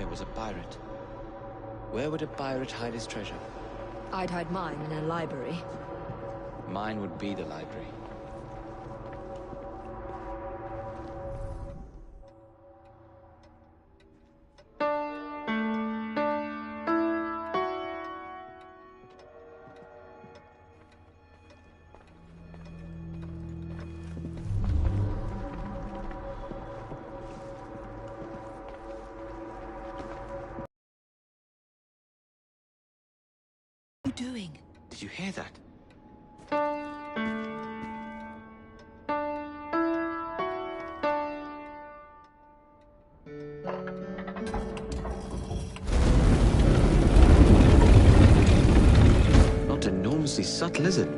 There was a pirate. Where would a pirate hide his treasure? I'd hide mine in a library. Mine would be the library. What are you doing? Did you hear that? Not enormously subtle, is it?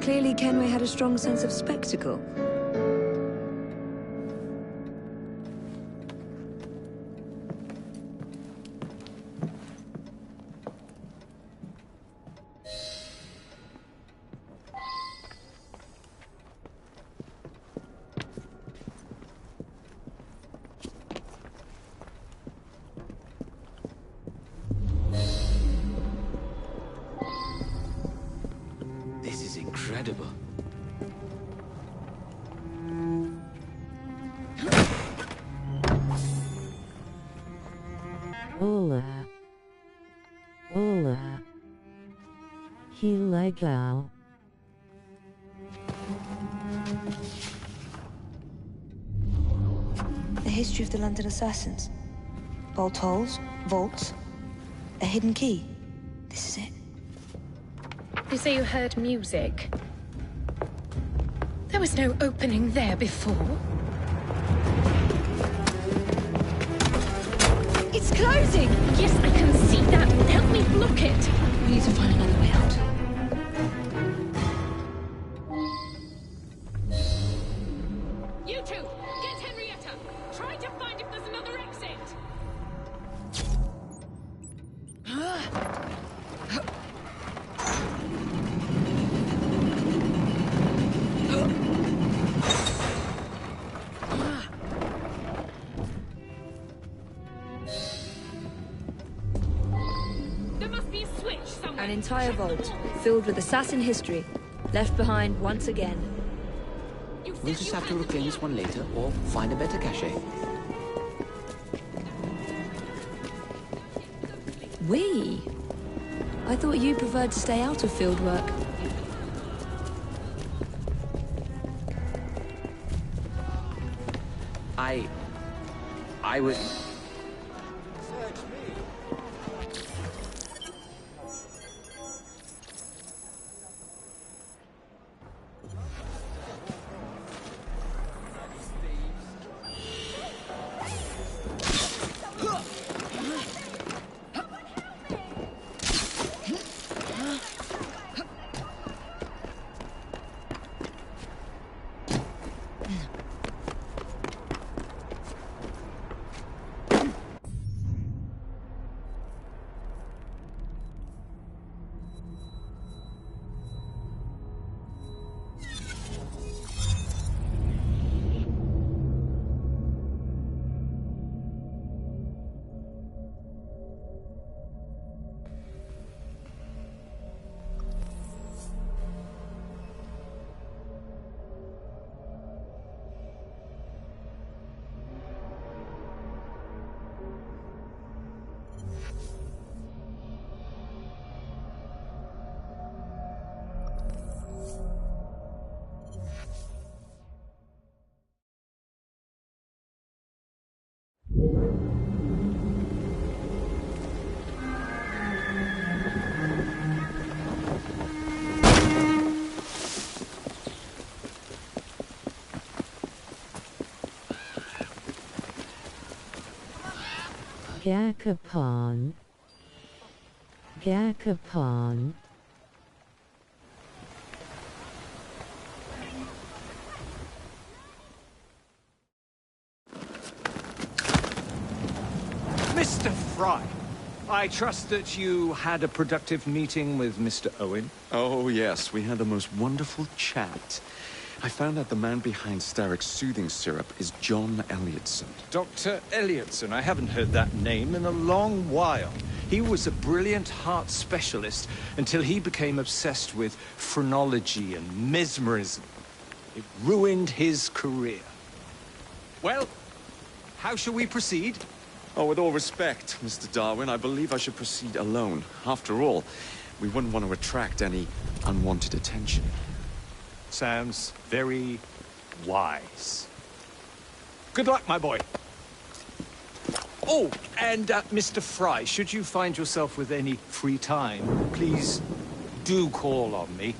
Clearly Kenway had a strong sense of spectacle. This is incredible. Hola. Hola. Que legal. The history of the London Assassins. Bolt holes, vaults, a hidden key. This is it. You say you heard music. There was no opening there before. It's closing! Yes, I can see that. Help me block it. We need to find another way out. You two, get Henrietta. Try to find if there's another exit. There must be a switch somewhere. An entire vault, filled with assassin history, left behind once again. You said We'll just you have to had the reclaim key. this one later, or find a better cache. We? I thought you preferred to stay out of field work. I would... Gakapon. Gakapon. Mr. Fry, I trust that you had a productive meeting with Mr. Owen. Oh, yes, we had the most wonderful chat. I found out the man behind Starrick's soothing syrup is John Elliotson. Dr. Elliotson, I haven't heard that name in a long while. He was a brilliant heart specialist until he became obsessed with phrenology and mesmerism. It ruined his career. Well, how shall we proceed? Oh, with all respect, Mr. Darwin, I believe I should proceed alone. After all, we wouldn't want to attract any unwanted attention. Sounds very wise. Good luck, my boy. Oh, and Mr. Fry, should you find yourself with any free time, please do call on me.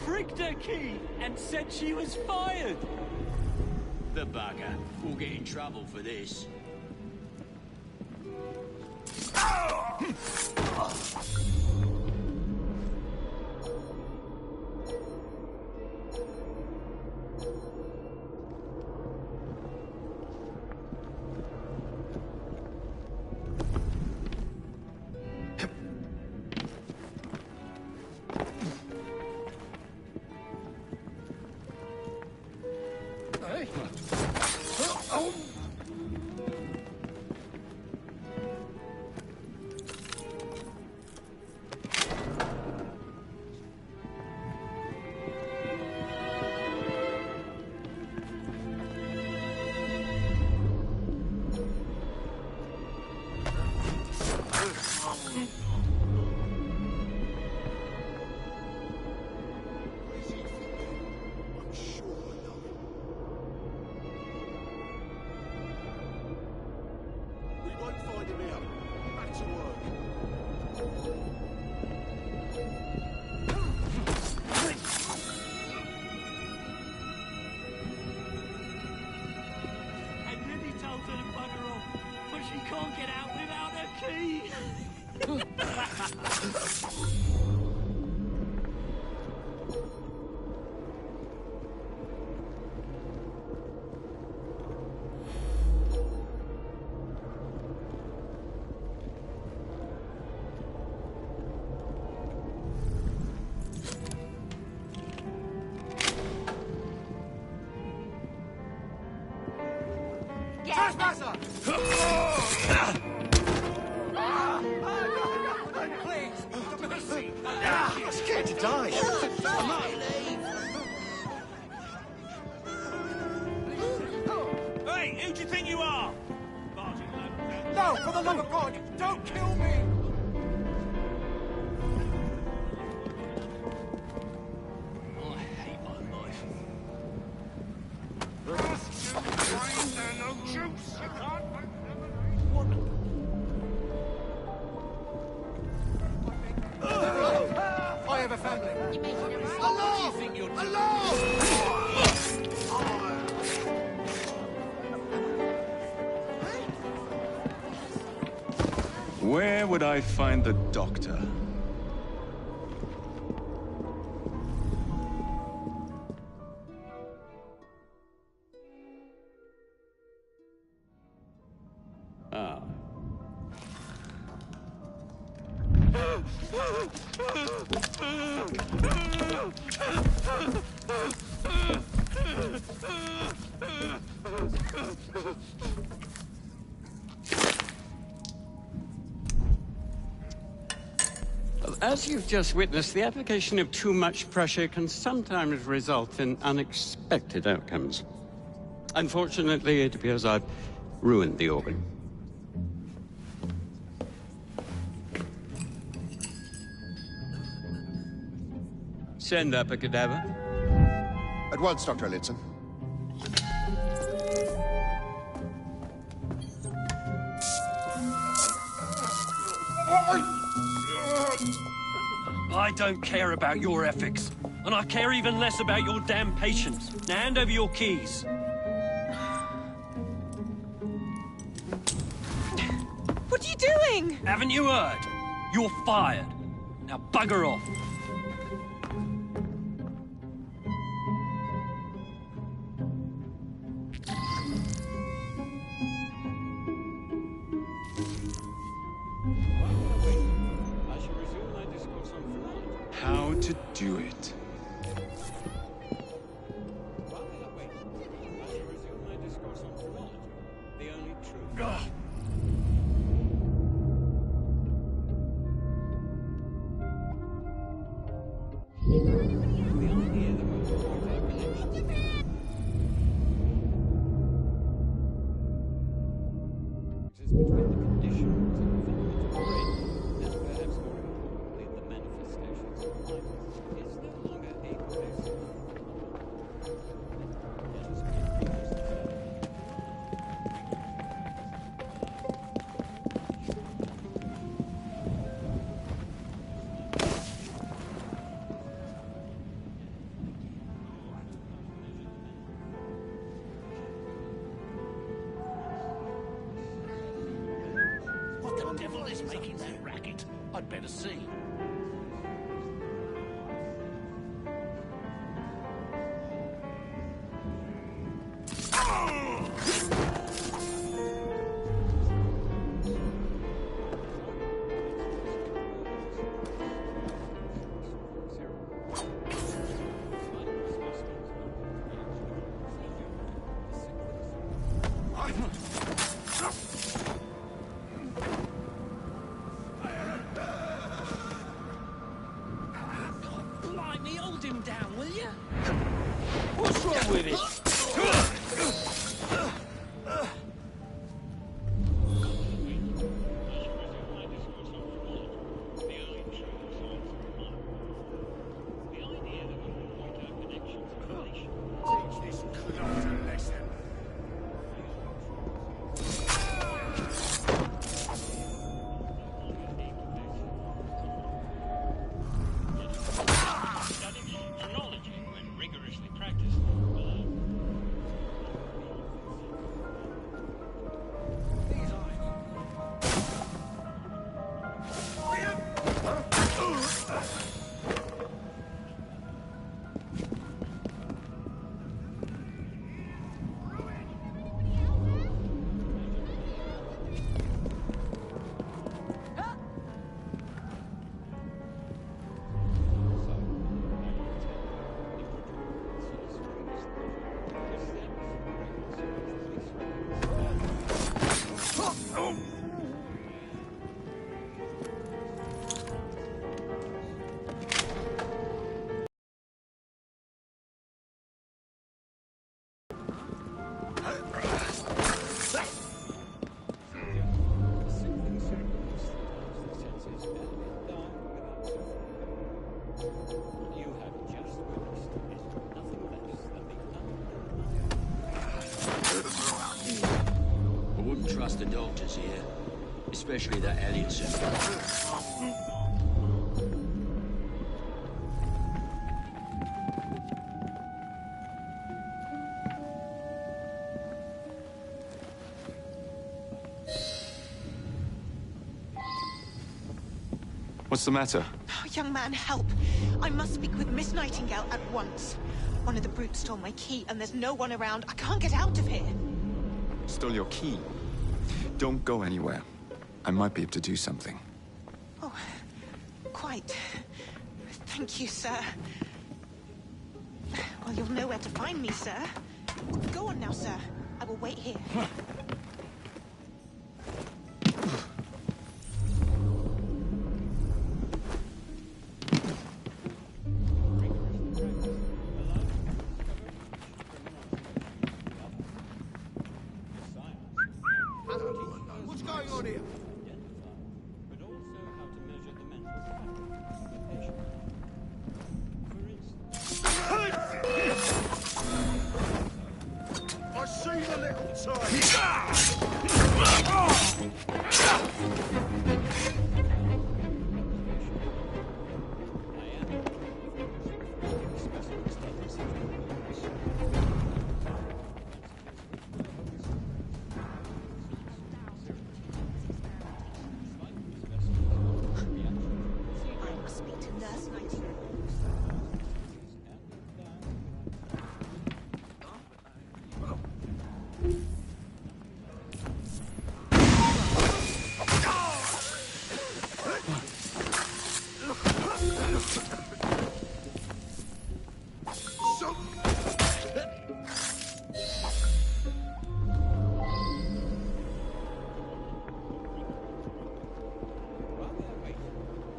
Pricked her key and said she was fired. The bugger. We'll get in trouble for this. Trespasser! Please, mercy! I'm scared to die. Hey, who do you think you are? No, for the love of God, don't kill me! I hate my life. No juice! You can't... I have a family. What do you think you're doing? Where would I find the doctor? Ah. As you've just witnessed, the application of too much pressure can sometimes result in unexpected outcomes. Unfortunately, it appears I've ruined the organ. Send up a cadaver. At once, Dr. Elliotson. I don't care about your ethics, and I care even less about your damn patience. Now hand over your keys. What are you doing? Haven't you heard? You're fired. Now bugger off. How to do it. What the devil is making that racket? I'd better see. Blimey, hold him down, will you? What's wrong with it? Teach this clod a lesson. You have just witnessed nothing less than the I wouldn't trust the doctors here, especially that Elliotson. What's the matter? Oh, young man, help. I must speak with Miss Nightingale at once. One of the brutes stole my key, and there's no one around. I can't get out of here. Stole your key. Don't go anywhere. I might be able to do something. Oh, quite. Thank you, sir. Well, you'll know where to find me, sir. Go on now, sir. I will wait here. What's going on here? but also how to measure the mental capacity of the patient. For instance, I see the little I must speak to Nurse Nightingale.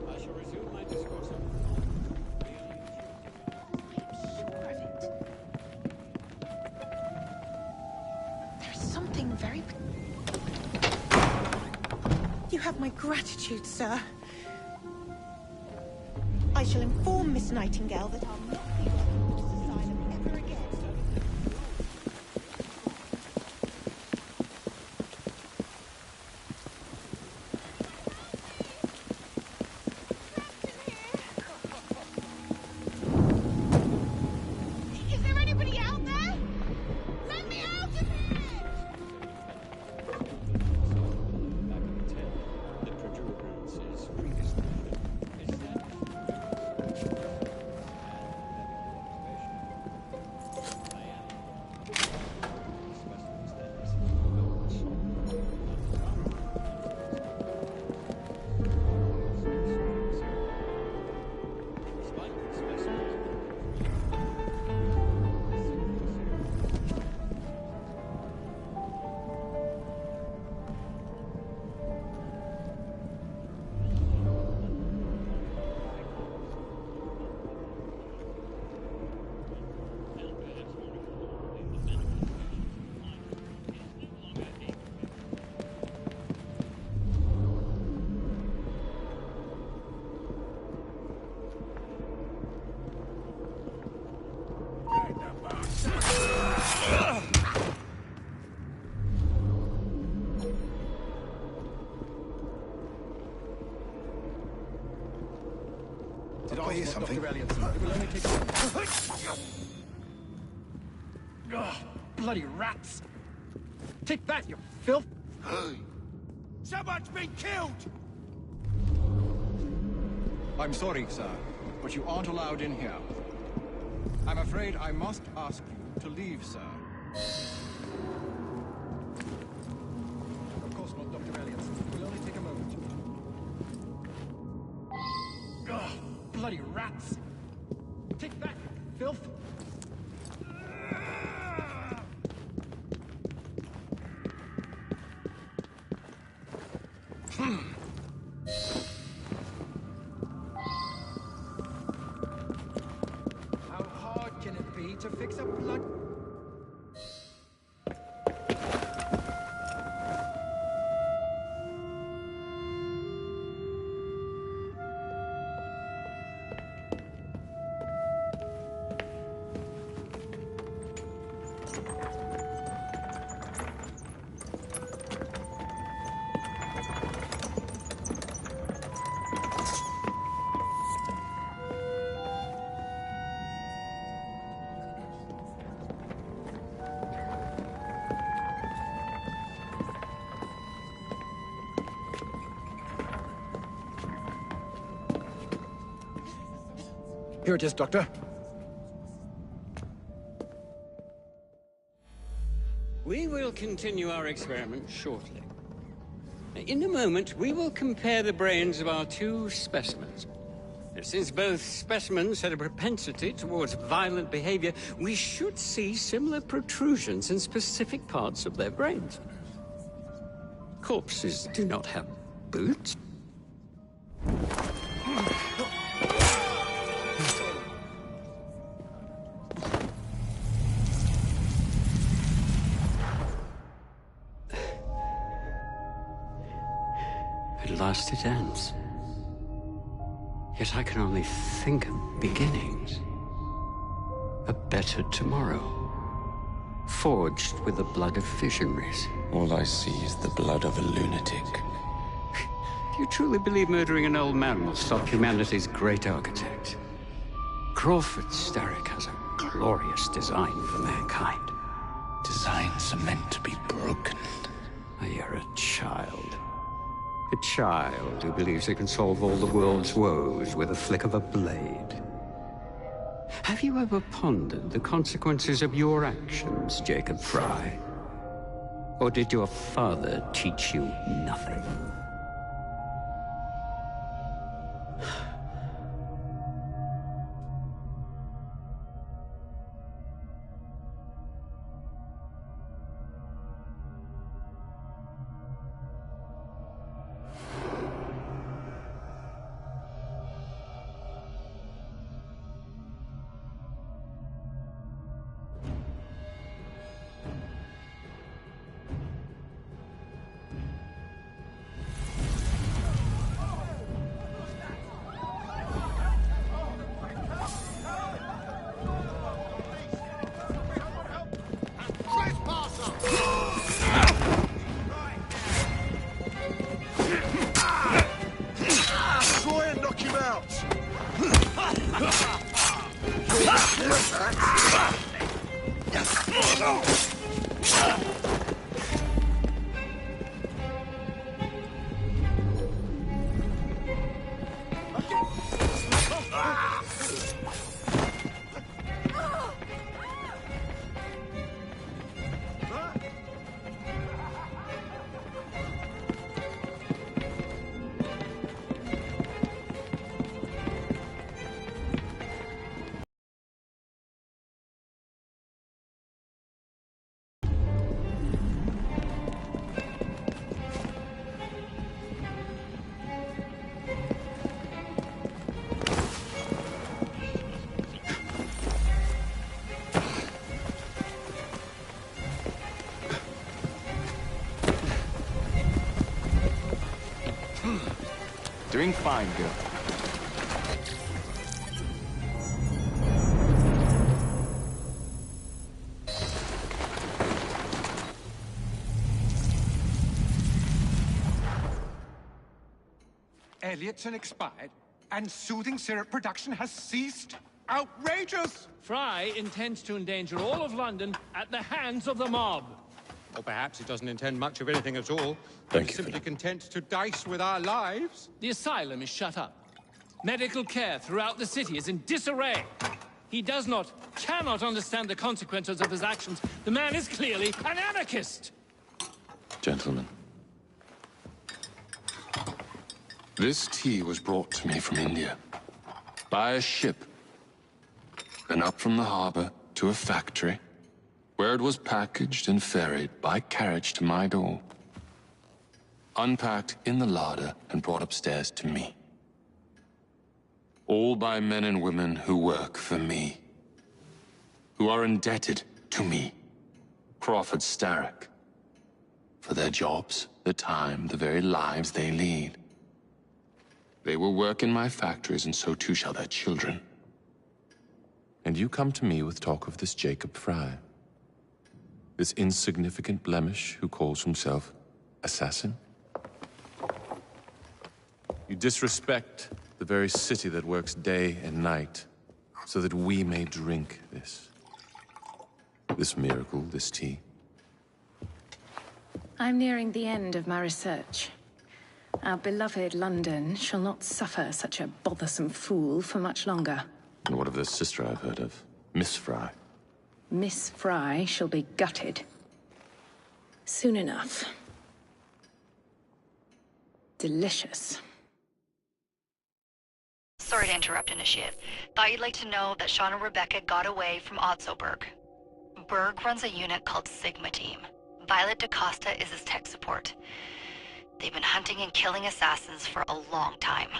I shall resume my discourse on There is something very... You have my gratitude, sir. I shall inform Miss Nightingale that I'll not be welcome to this asylum ever again. Is there anybody out there? Let me out of here! back of the tail. The protuberance is preconstructed. Is Did I hear something? Dr. Elliotson. It will only take bloody rats! Take that, you filth! Someone's been killed! I'm sorry, sir, but you aren't allowed in here. I'm afraid I must ask you to leave, sir. Of course not, Dr. Elliotson. It will only take a moment. Bloody rats! Take that, you filth! How hard can it be to fix a blood... Here it is, Doctor. We will continue our experiment shortly. In a moment, we will compare the brains of our two specimens. Since both specimens had a propensity towards violent behavior, we should see similar protrusions in specific parts of their brains. Corpses do not have boots. At last it ends. Yet I can only think of beginnings. A better tomorrow. Forged with the blood of visionaries. All I see is the blood of a lunatic. Do you truly believe murdering an old man will stop humanity's great architect? Crawford Starrick has a glorious design for mankind. Designs are meant to be broken. You're a child. A child who believes it can solve all the world's woes with a flick of a blade. Have you ever pondered the consequences of your actions, Jacob Frye? Or did your father teach you nothing? Doing fine, girl. Elliotson expired, and soothing syrup production has ceased? Outrageous! Frye intends to endanger all of London at the hands of the mob. Or perhaps he doesn't intend much of anything at all. Thank He's you, simply content to dice with our lives. The asylum is shut up. Medical care throughout the city is in disarray. He cannot understand the consequences of his actions. The man is clearly an anarchist! Gentlemen. This tea was brought to me from India. By a ship. Then up from the harbor to a factory, where it was packaged and ferried by carriage to my door. Unpacked in the larder and brought upstairs to me. All by men and women who work for me. Who are indebted to me, Crawford Starrick, for their jobs, the time, the very lives they lead. They will work in my factories, and so too shall their children. And you come to me with talk of this Jacob Frye. This insignificant blemish who calls himself assassin? You disrespect the very city that works day and night so that we may drink this miracle, this tea. I'm nearing the end of my research. Our beloved London shall not suffer such a bothersome fool for much longer. And what of the sister I've heard of? Miss Fry. Miss Fry shall be gutted. Soon enough. Delicious. Sorry to interrupt, Initiate. Thought you'd like to know that Sean and Rebecca got away from Otzoberg. Berg runs a unit called Sigma Team. Violet DaCosta is his tech support. They've been hunting and killing assassins for a long time.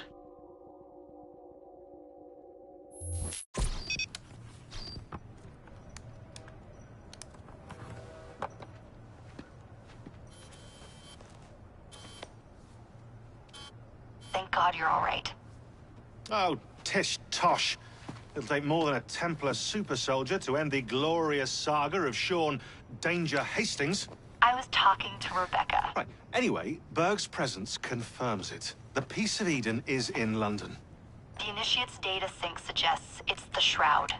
Thank God you're all right. Oh, tish tosh. It'll take more than a Templar super soldier to end the glorious saga of Sean Danger Hastings. I was talking to Rebecca. Right. Anyway, Berg's presence confirms it. The Peace of Eden is in London. The Initiate's data sync suggests it's the Shroud.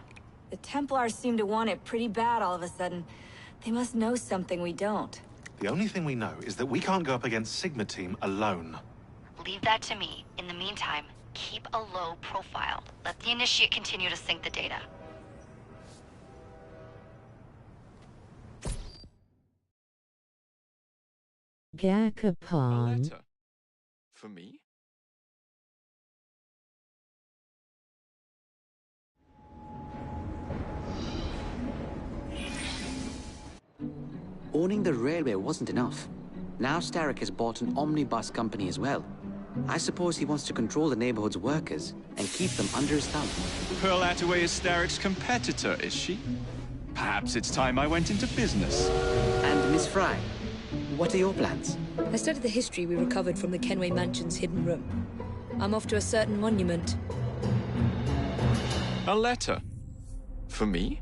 The Templars seem to want it pretty bad all of a sudden. They must know something we don't. The only thing we know is that we can't go up against Sigma Team alone. Leave that to me. In the meantime, keep a low profile. Let the Initiate continue to sync the data. Gakapon. Letter? For me? Owning the railway wasn't enough. Now Starrick has bought an omnibus company as well. I suppose he wants to control the neighborhood's workers and keep them under his thumb. Pearl Attaway is Starrick's competitor, is she? Perhaps it's time I went into business. And Miss Fry, what are your plans? I studied the history we recovered from the Kenway Mansion's hidden room. I'm off to a certain monument. A letter? For me?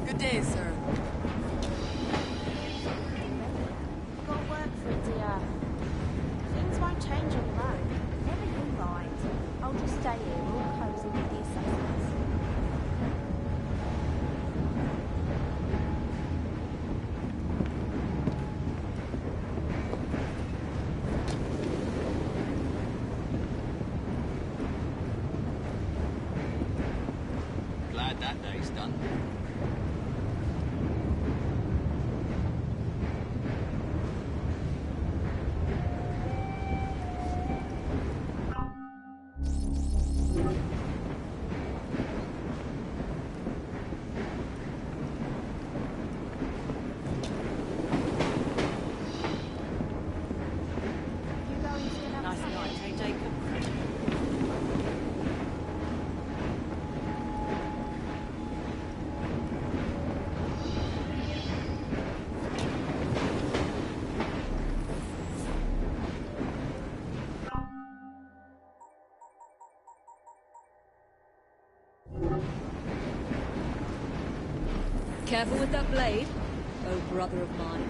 Good day, sir. Got work for it, dear. Things won't change on the road. Never you mind. I'll just stay here, all cozy with the assassins. Glad that day's done. Nice night, hey, Jacob. Careful with that blade, oh brother of mine.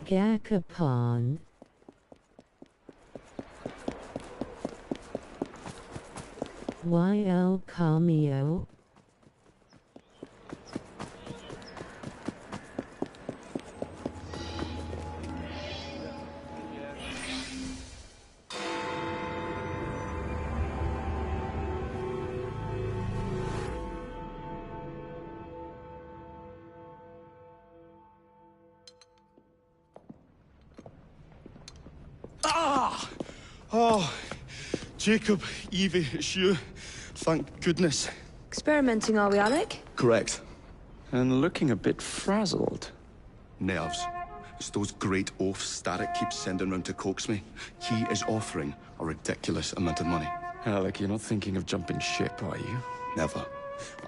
Gakapon. YL Cameo. Ah! Oh, Jacob, Evie, it's you. Thank goodness. Experimenting, are we, Alec? Correct. And looking a bit frazzled. Nerves. It's those great oafs Starrick keeps sending round to coax me. He is offering a ridiculous amount of money. Alec, you're not thinking of jumping ship, are you? Never.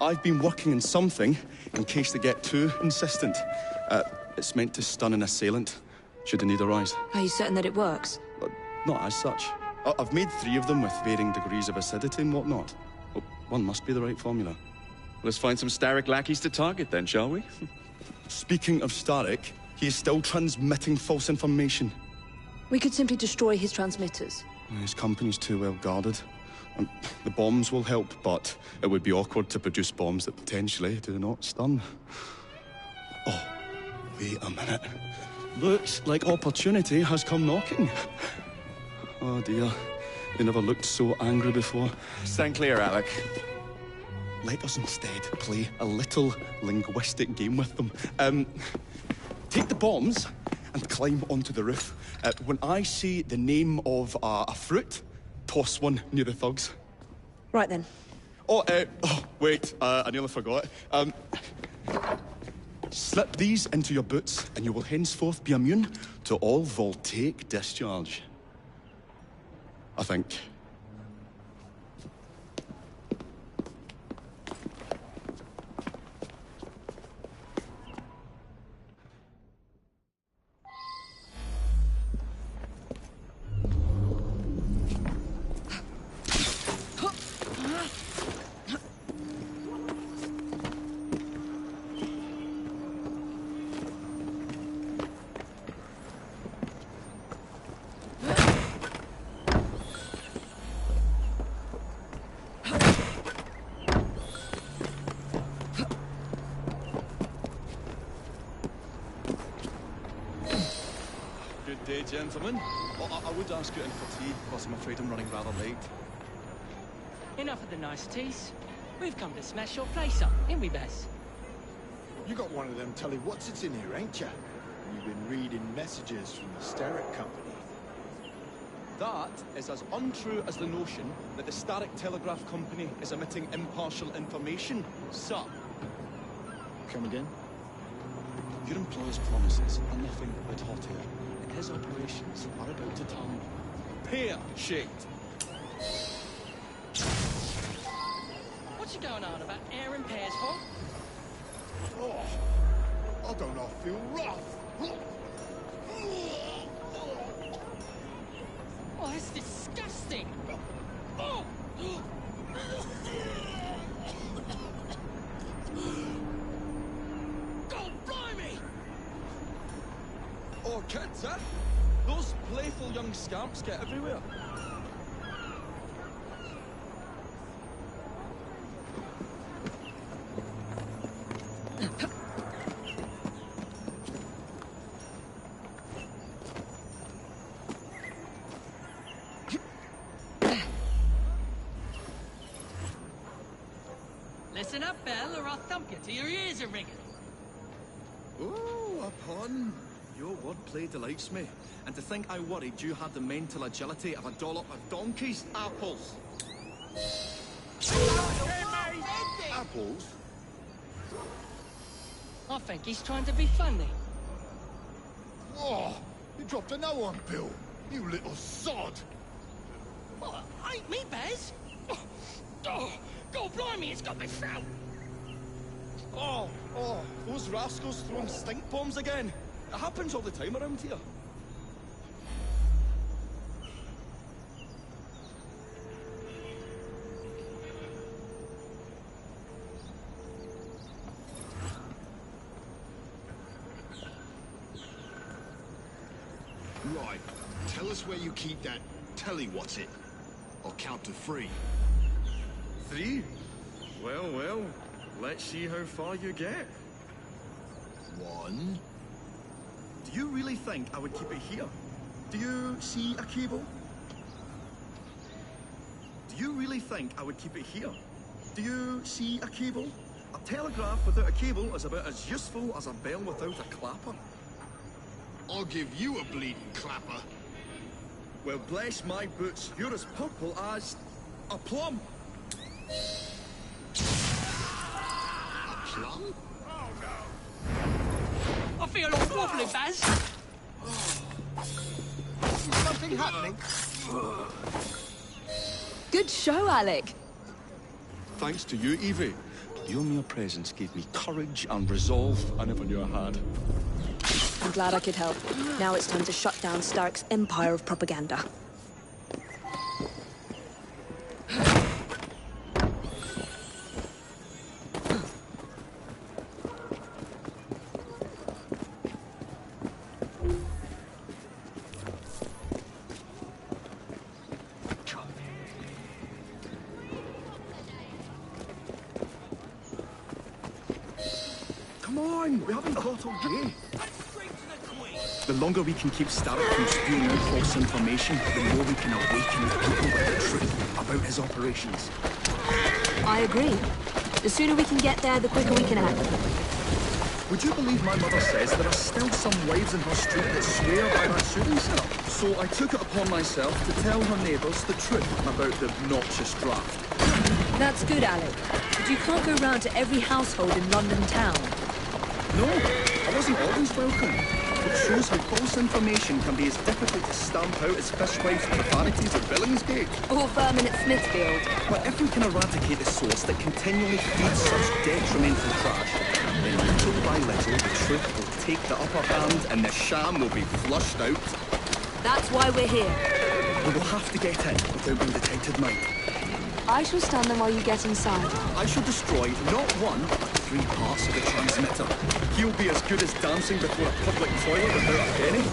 I've been working on something in case they get too insistent. It's meant to stun an assailant, should the need arise. Are you certain that it works? Not as such. I've made 3 of them with varying degrees of acidity and whatnot. Well, one must be the right formula. Let's find some Starrick lackeys to target then, shall we? Speaking of Starrick, he is still transmitting false information. We could simply destroy his transmitters. His company's too well guarded. The bombs will help, but it would be awkward to produce bombs that potentially do not stun. Oh, wait a minute. Looks like opportunity has come knocking. Oh dear, they never looked so angry before. Stand clear, Alec. Let us instead play a little linguistic game with them. Take the bombs and climb onto the roof. When I say the name of a fruit, toss one near the thugs. Right then. Oh, wait, I nearly forgot. Slip these into your boots and you will henceforth be immune to all voltaic discharge. I think. Good day, gentlemen. I would ask you in for tea, but I'm afraid I'm running rather late. Enough of the niceties. We've come to smash your place up, ain't we, Bess? You got one of them telly what's-its in here, ain't ya? You've been reading messages from the Starrick Company. That is as untrue as the notion that the Starrick Telegraph Company is emitting impartial information, sir. Come again? Your employer's promises are nothing but hot air, and his operations are about to turn pear-shaped. What's you going on about air and pears for? Oh, I don't know, I feel rough. Oh, that's disgusting! Oh! God blimey! Oh, kids, eh? Those playful young scamps get everywhere. Listen up, Belle, or I'll thump you till your ears are ringing. Oh, upon. Your wordplay delights me. And to think I worried you had the mental agility of a dollop of donkey's apples. Apples? I think he's trying to be funny. Oh, you dropped a no-one pill, you little sod. Well, ain't me, Bez. Oh, God blimey, it's got me throat. Oh, those rascals throwing stink bombs again. It happens all the time around here. Tell us where you keep that telly-what's-it. I'll count to 3. 3? Well, let's see how far you get. 1. Do you really think I would keep it here? Do you see a cable? Do you really think I would keep it here? Do you see a cable? A telegraph without a cable is about as useful as a bell without a clapper. I'll give you a bleeding clapper. Well, bless my boots, you're as purple as a plum. A plum? I feel all wobbly, Baz. Something happening? Good show, Alec. Thanks to you, Evie. Your mere presence gave me courage and resolve I never knew I had. I'm glad I could help. Now it's time to shut down Starrick's empire of propaganda. Come on, we haven't got all day. The longer we can keep Starrick from spewing out false information, the more we can awaken the people with the truth about his operations. I agree. The sooner we can get there, the quicker we can act. Would you believe my mother says there are still some wives in her street that swear by that shooting cell? So I took it upon myself to tell her neighbours the truth about the obnoxious draft. That's good, Alec. But you can't go round to every household in London town. No, I wasn't always welcome. It shows how false information can be as difficult to stamp out as fishwives' profanities at Billingsgate. Or vermin at Smithfield. But if we can eradicate the source that continually feeds such detrimental trash, then little by little the truth will take the upper hand and the sham will be flushed out. That's why we're here. We will have to get in without being detected now. I shall stand them while you get inside. I shall destroy not one, but 3 parts of the transmitter. He'll be as good as dancing before a public toilet without a penny.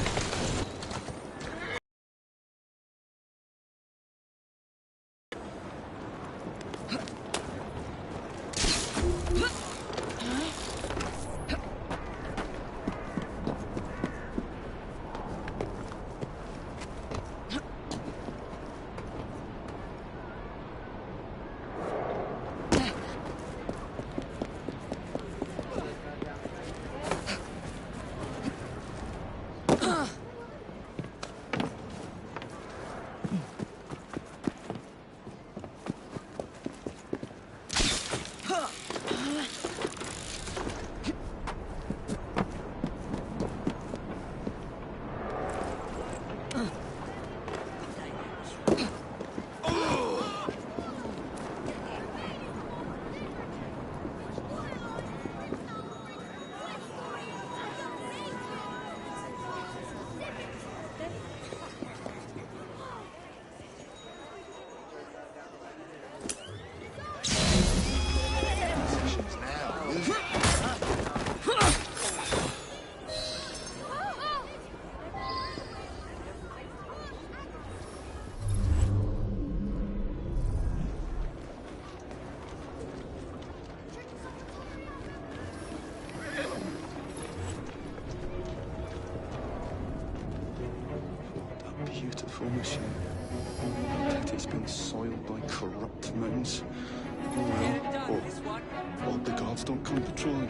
Beautiful machine. Yet it's been soiled by corrupt minds. Oh well. Hope the guards don't come patrolling.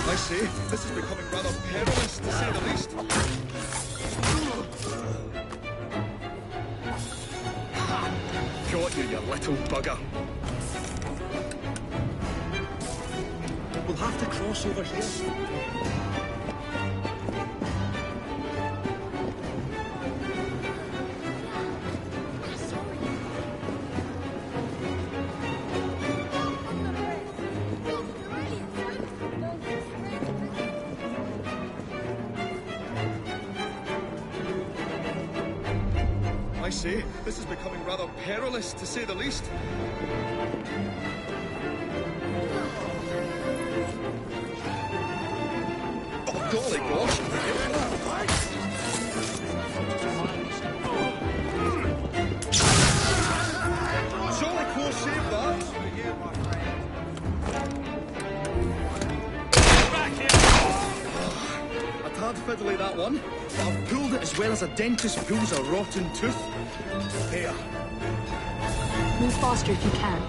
I say, this is becoming rather perilous, to say the least. Got you, you little bugger. We'll have to cross over here. I say, this is becoming rather perilous, to say the least. Oh, God! Holy gosh! Jolly close save that! A tad fiddly that one, but I've pulled it as well as a dentist pulls a rotten tooth. Here. Move faster if you can.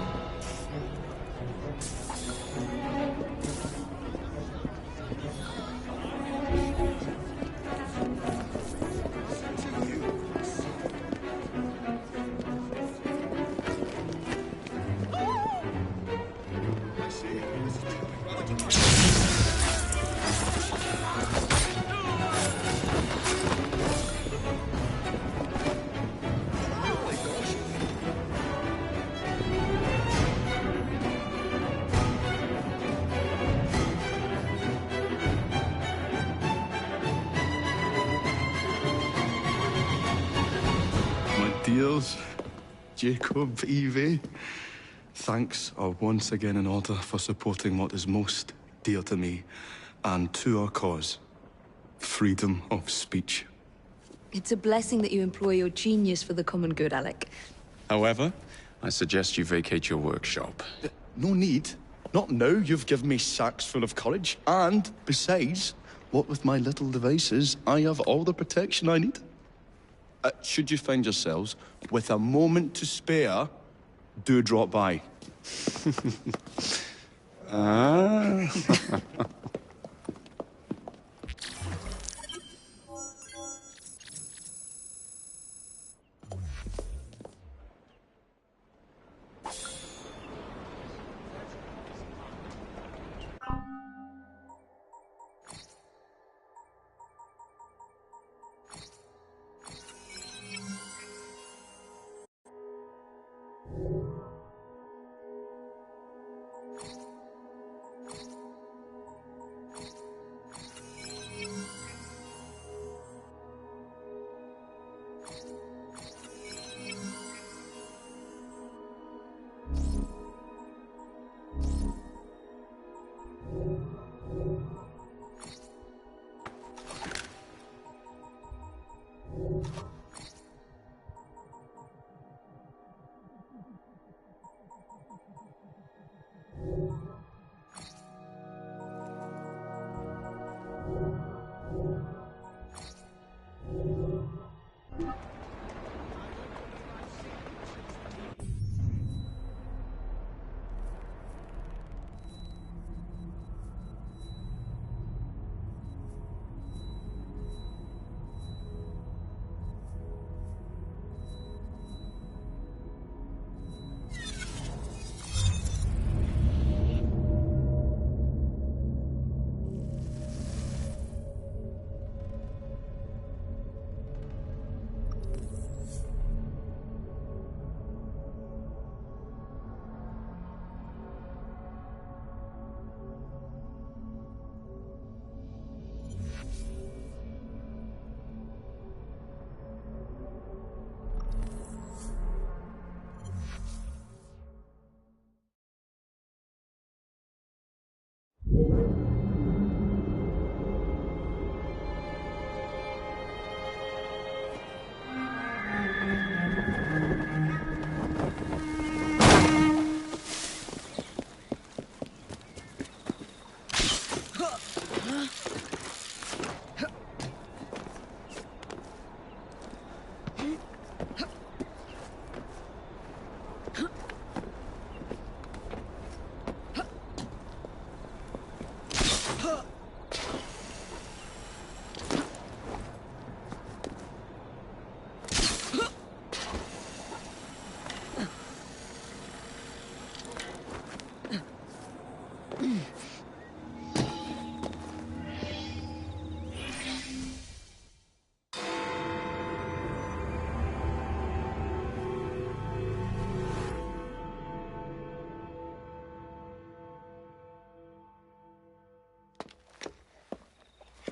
Dears, Jacob, Evie, thanks are once again in order for supporting what is most dear to me and to our cause, freedom of speech. It's a blessing that you employ your genius for the common good, Alec. However, I suggest you vacate your workshop. No need. Not now. You've given me sacks full of courage. And besides, what with my little devices, I have all the protection I need. Should you find yourselves with a moment to spare, do drop by.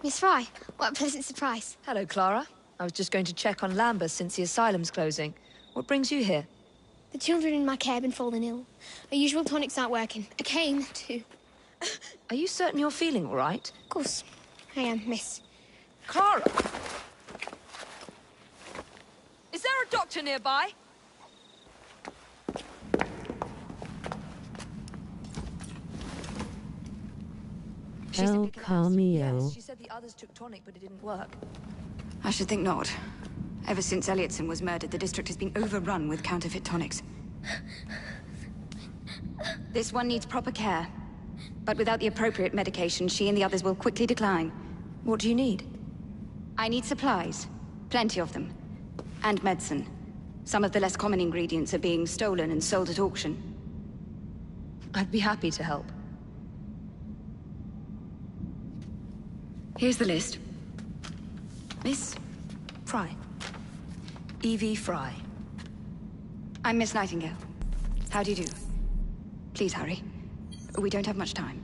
Miss Fry, what a pleasant surprise. Hello, Clara. I was just going to check on Lambeth since the asylum's closing. What brings you here? The children in my care have been falling ill. Our usual tonics aren't working. I came to... Are you certain you're feeling all right? Of course. I am, miss. Clara! Is there a doctor nearby? El Cameo. Yes, she said the others took tonic, but it didn't work. I should think not. Ever since Elliotson was murdered, the district has been overrun with counterfeit tonics. This one needs proper care. But without the appropriate medication, she and the others will quickly decline. What do you need? I need supplies. Plenty of them. And medicine. Some of the less common ingredients are being stolen and sold at auction. I'd be happy to help. Here's the list. Miss? Fry. Evie Fry. I'm Miss Nightingale. How do you do? Please hurry. We don't have much time.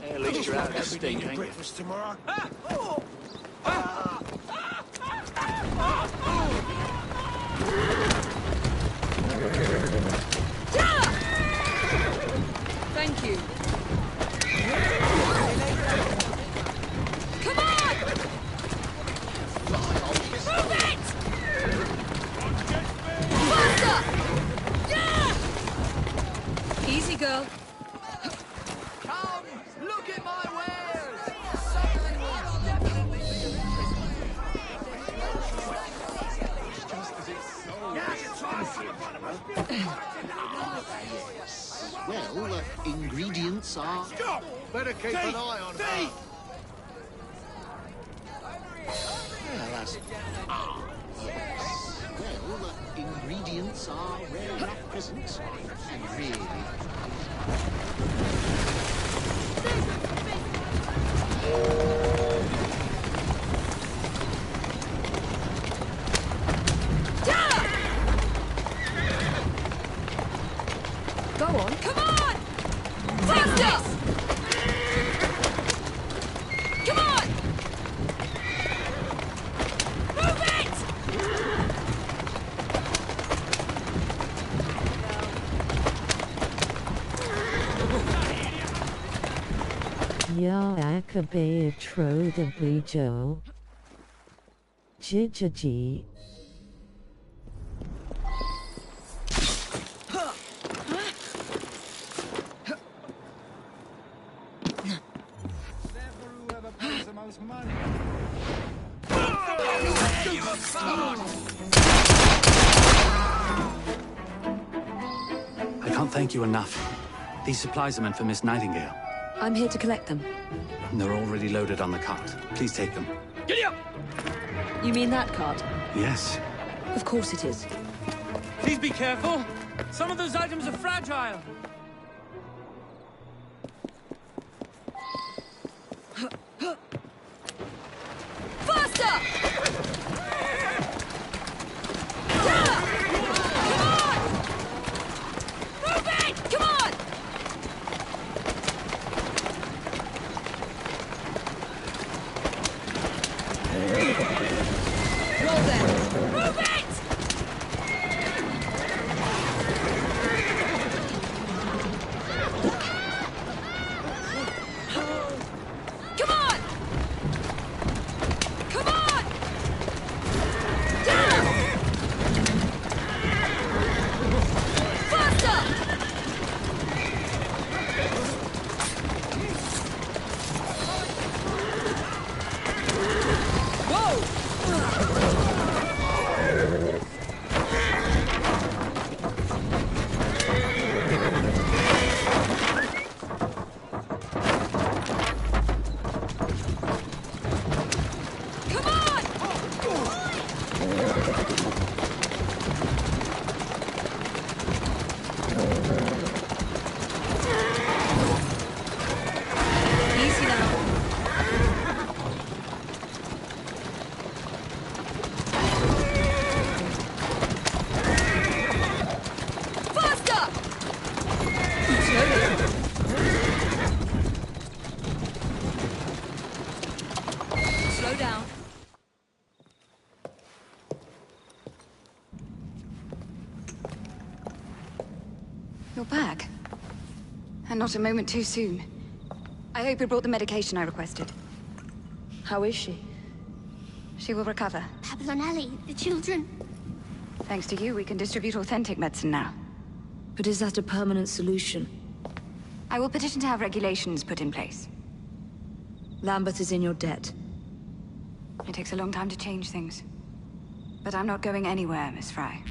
At least you're out of the state, ain't you? Breakfast tomorrow? Thank you. Come on! Move it! Faster! Yeah! Easy, girl. Come, look at my wares! Well, ingredients are... Stop! Better keep an eye on her. Well, that's... yes. Well, ingredients are rare enough presents. And really... Go on, come on! Take this! Come on! Move it! Ya akabe tro de brijo. Jijaji. I can't thank you enough. These supplies are meant for Miss Nightingale. I'm here to collect them. And they're already loaded on the cart. Please take them. Giddy up! You mean that card? Yes. Of course it is. Please be careful. Some of those items are fragile. Faster! Move it! Come on! Roll them! Move it! You're back. And not a moment too soon. I hope you brought the medication I requested. How is she? She will recover. Pablo and Ellie, the children. Thanks to you, we can distribute authentic medicine now. But is that a permanent solution? I will petition to have regulations put in place. Lambeth is in your debt. It takes a long time to change things. But I'm not going anywhere, Miss Fry.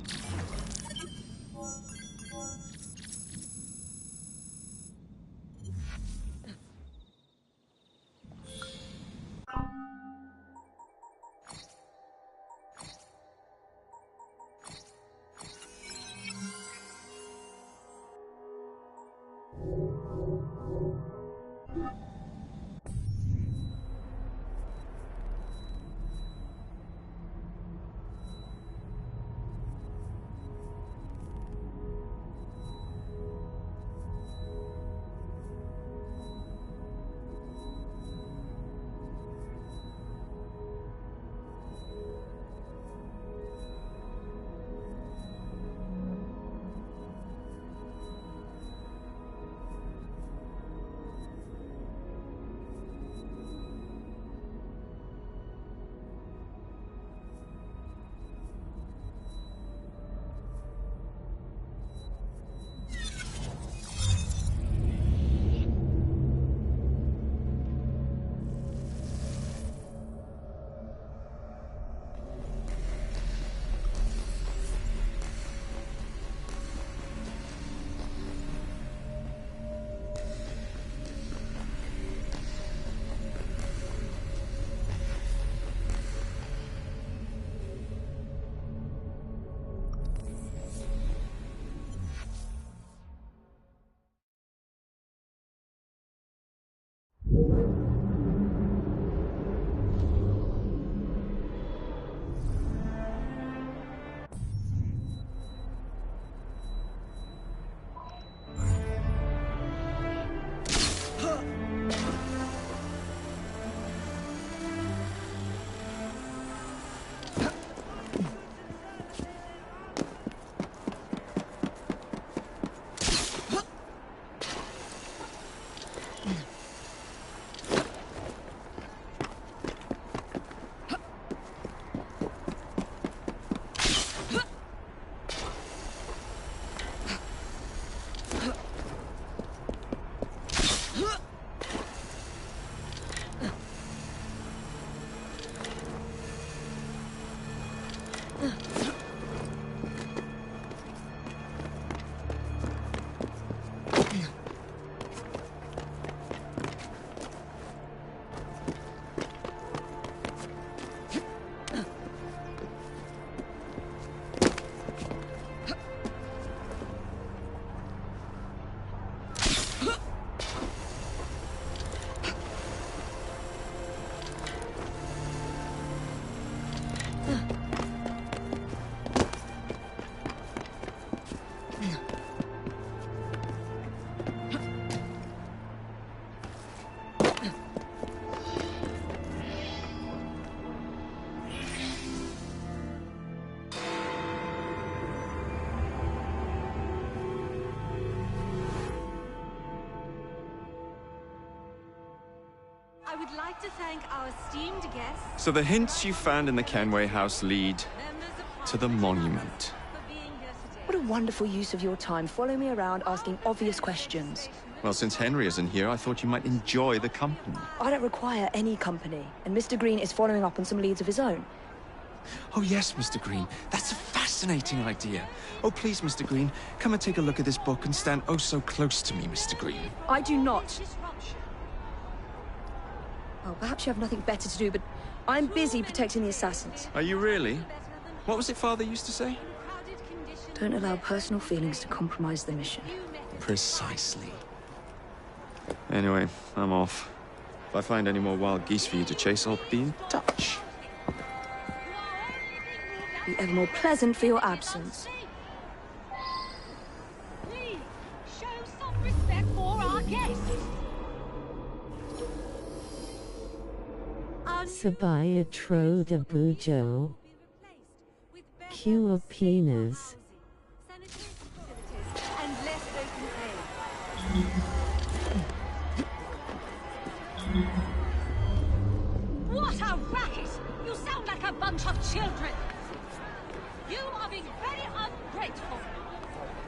I would like to thank our esteemed guests. So the hints you found in the Kenway house lead to the monument. What a wonderful use of your time. Follow me around asking obvious questions. Well, since Henry isn't here, I thought you might enjoy the company. I don't require any company, and Mr. Green is following up on some leads of his own. Oh, yes, Mr. Green. That's a fascinating idea. Oh, please, Mr. Green, come and take a look at this book and stand oh so close to me, Mr. Green. I do not. Well, perhaps you have nothing better to do, but I'm busy protecting the assassins. Are you really? What was it Father used to say? Don't allow personal feelings to compromise the mission. Precisely. Anyway, I'm off. If I find any more wild geese for you to chase, I'll be in touch. Be ever more pleasant for your absence. Please, show some respect for our guests. Sabaya tro de bujo. Q of penis. And less open What a racket! You sound like a bunch of children! You are being very ungrateful.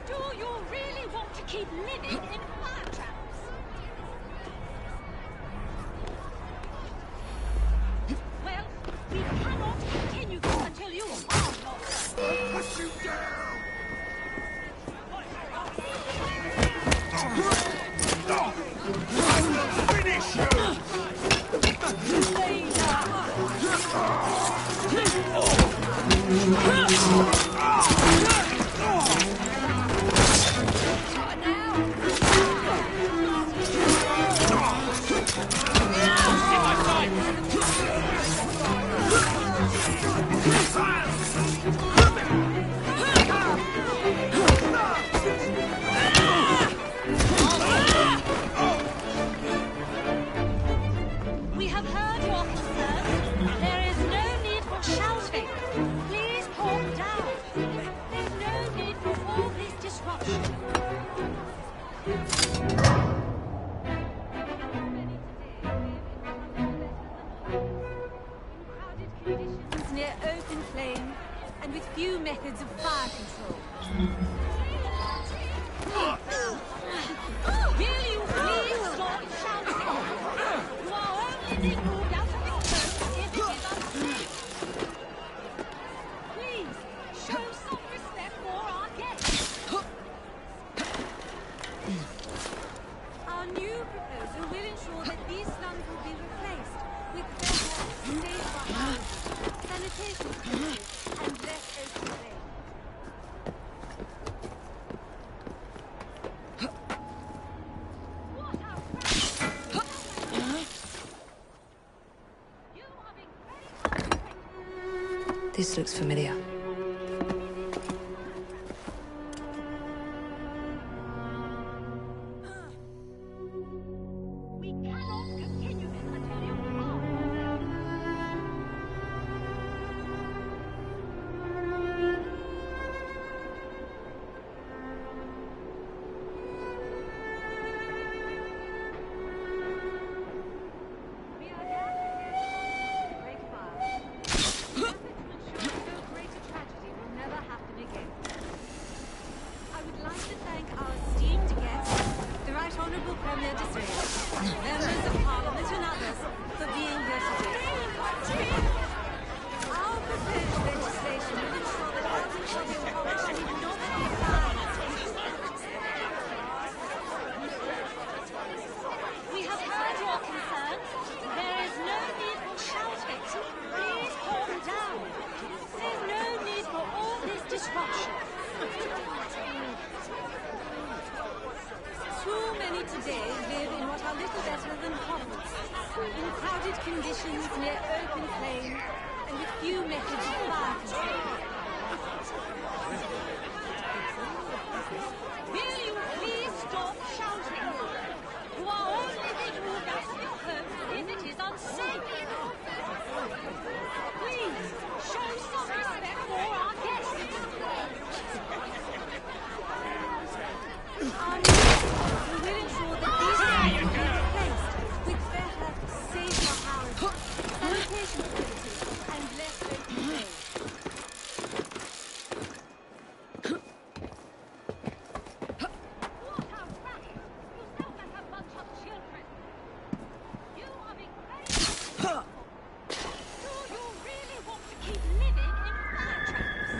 Do you really want to keep living in fire traps? Well, we cannot continue this until you are lost. I'll put you down! Finish you! We have heard your concerns. There is no need for shouting. Please calm down. There's no need for all this disruption. Crowded conditions near open flame, and with few methods of fire control. Will you please stop shouting? You are only being moved out of your home if it is unsafe. Please, show some respect for our guests. Our new proposal will ensure that these slums will be replaced with better, safer houses, sanitation facilities, and less open flame. This looks familiar. We cannot continue this until you are. We are gathered to break fire. To ensure no greater tragedy will never happen again. I would like to thank our esteemed guests, the Right Honourable Premier Disraeli, members of Parliament and others, for being here today. Our proposed legislation will ensure that housing body corruption will not be allowed. We have heard your concerns. There is no need for shouting. Please calm down. There's no need for all this disruption. Too many today live in what are little better than hovels, in crowded conditions near open flame, and with few methods of fire control. Will you please stop shouting? You are only being moved out of your home if it is unsafe. Please, show some respect for our guests. Our new proposal will ensure that these slums will be replaced with better, safer houses, sanitation facilities, and less open flame. What a racket! You sound like a bunch of children. You are being very... Do you really want to keep living in fire traps?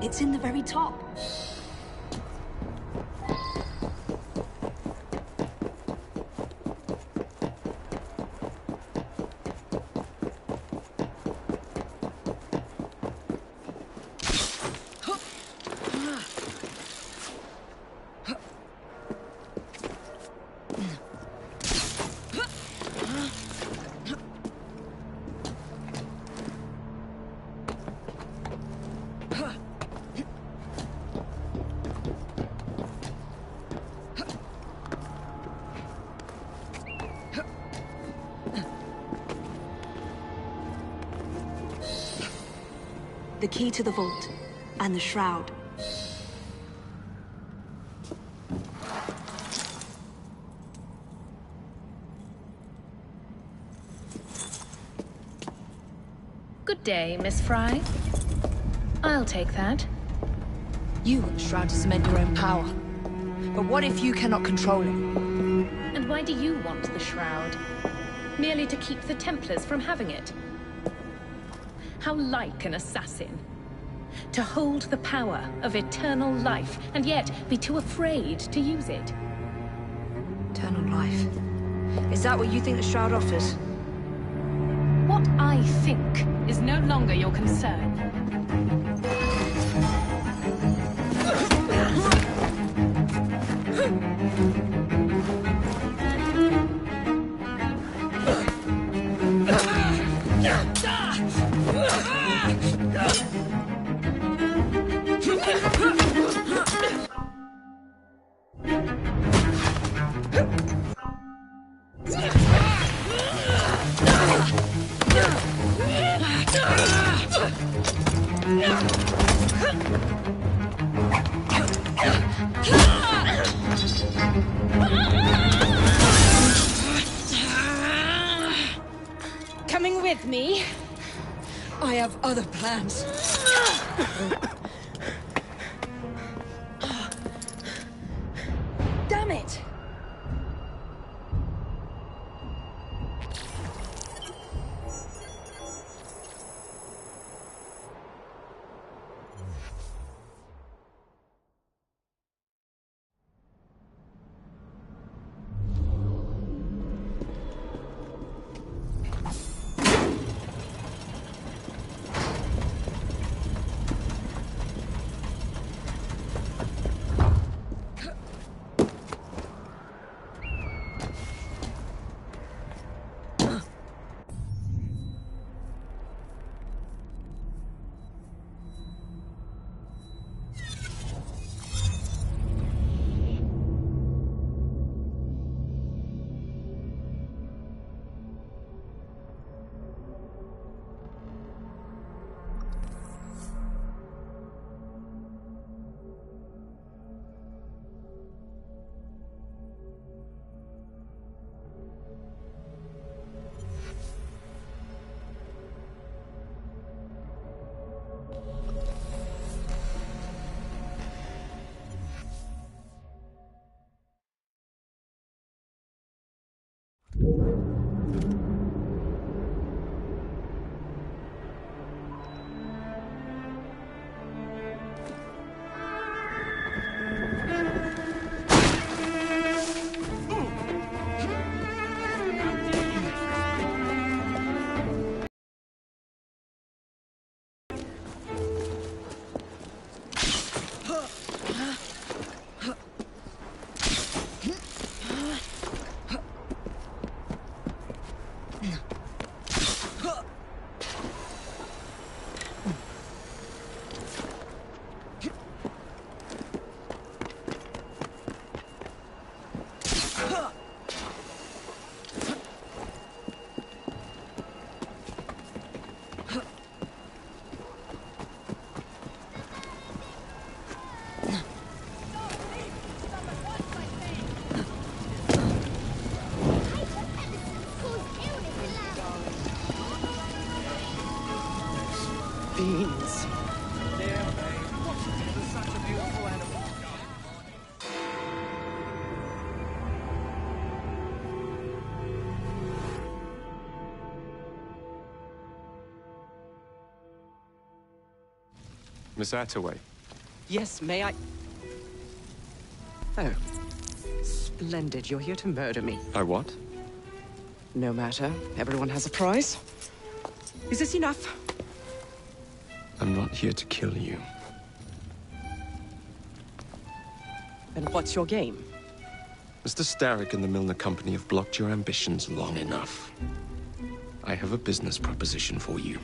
It's in the very top. The key to the vault, and the shroud. Good day, Miss Fry. I'll take that. You want the shroud to cement your own power. But what if you cannot control it? And why do you want the shroud? Merely to keep the Templars from having it? How like an assassin. To hold the power of eternal life, and yet be too afraid to use it. Eternal life. Is that what you think the shroud offers? What I think is no longer your concern. Coming with me? I have other plans. Damn it! Fiends. Miss Attaway. Yes, may I? Oh. Splendid. You're here to murder me. I what? No matter. Everyone has a price. Is this enough? I'm not here to kill you. Then what's your game? Mr. Starrick and the Milner Company have blocked your ambitions long enough. I have a business proposition for you.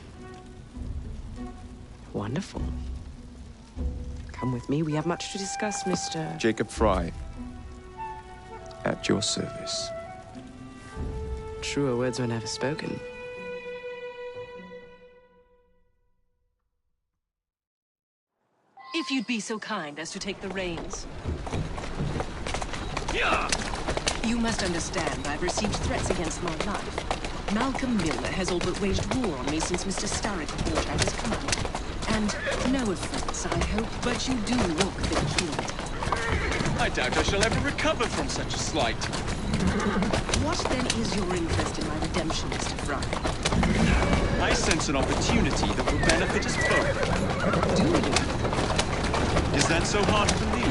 Wonderful. Come with me. We have much to discuss, Mr. Jacob Frye. At your service. Truer words were never spoken. If you'd be so kind as to take the reins. You must understand I've received threats against my life. Malcolm Milner has all but waged war on me since Mr. Starrick brought out his command. And no offense, I hope, but you do look a bit killed. I doubt I shall ever recover from such a slight. What then is your interest in my redemption, Mr. Frye? I sense an opportunity that will benefit us both. Do you? Is that so hard to believe?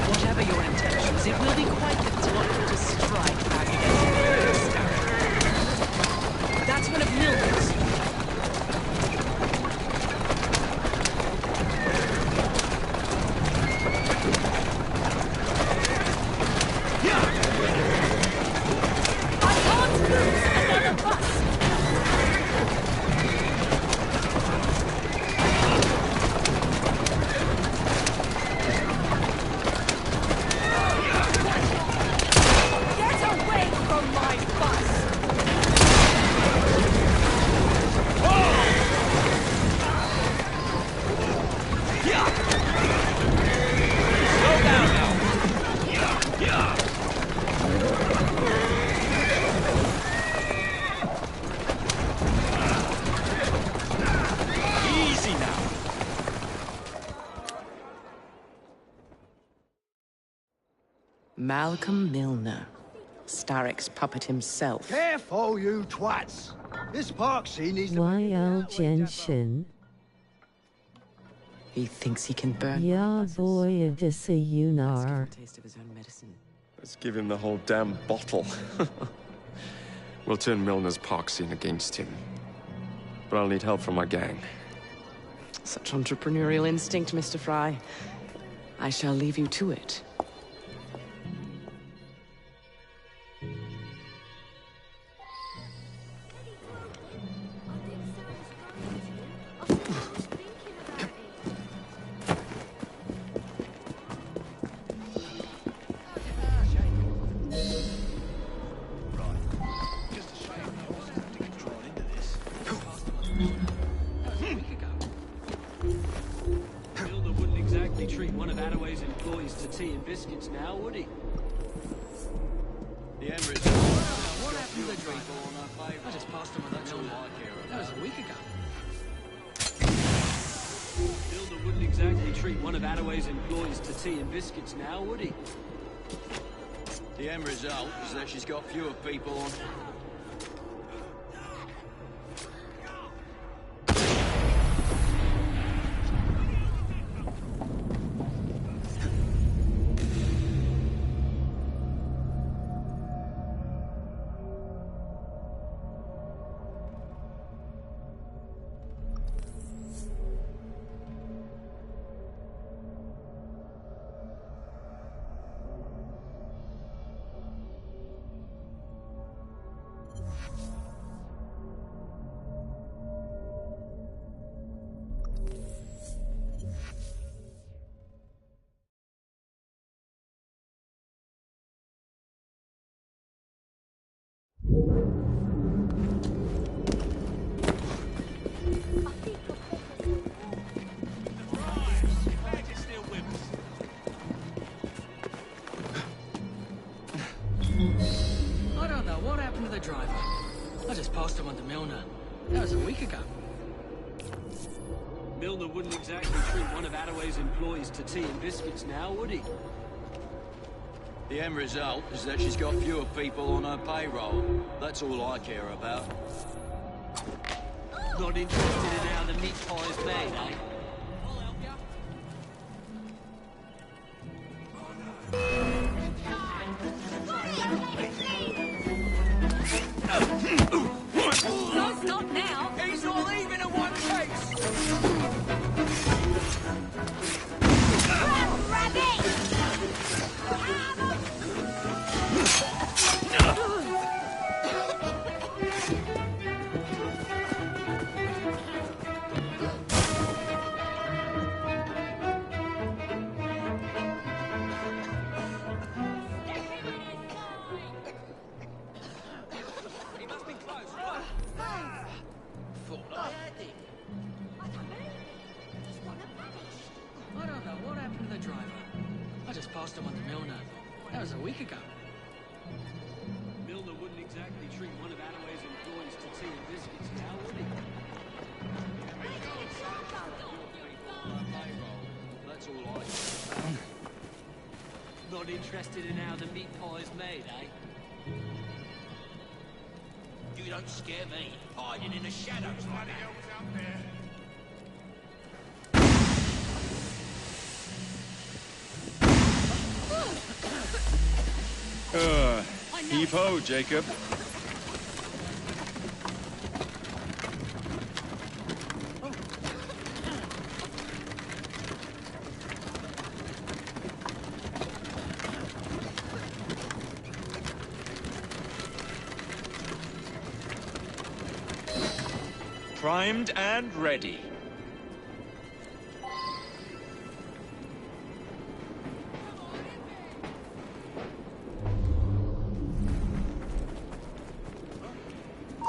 Whatever your intentions, it will be quite the time to strike back against Starrick. That's one of Milner's. Malcolm Milner, Starrick's puppet himself. Careful, you twats! This park scene needs to YL Genshin. He thinks he can burn. Ya boy Odessa Unar. Taste of his own medicine. Let's give him the whole damn bottle. We'll turn Milner's park scene against him. But I'll need help from my gang. Such entrepreneurial instinct, Mr. Frye. I shall leave you to it. Treat one of Attaway's employees to tea and biscuits now, would he? The Emirates. What happened to the drink? I just passed him on that Milner. That was a week ago. Hilda wouldn't exactly treat one of Attaway's employees to tea and biscuits now, would he? The end result is that she's got fewer people on. I don't know what happened to the driver. I just passed him on to Milner. That was a week ago. Milner wouldn't exactly treat one of Attaway's employees to tea and biscuits now, would he? The end result is that she's got fewer people on her payroll. That's all I care about. Not interested in how the meat pie is made, eh? No, not now. He's all even in one case. I don't know what happened to the driver. I just passed him on the Milner. That was a week ago. Milner wouldn't exactly treat one of Attaway's employees to tea and biscuits now, would he? That's all I care about. Not interested in how the meat pie is made, eh? You don't scare me, hiding in the shadows like that. Heave-ho, Jacob. Primed and ready.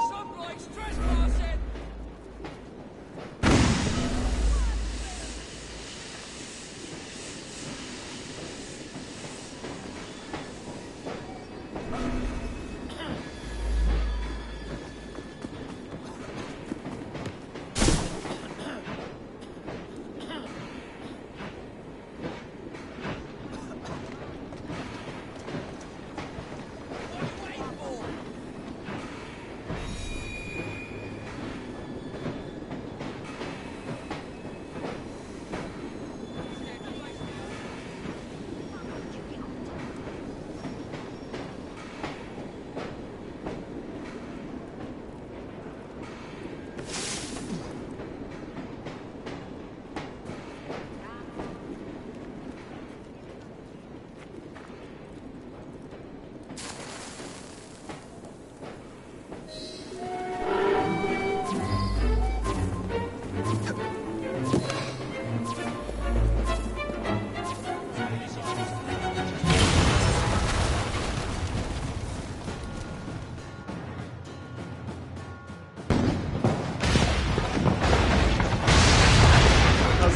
Somebody's trespassing!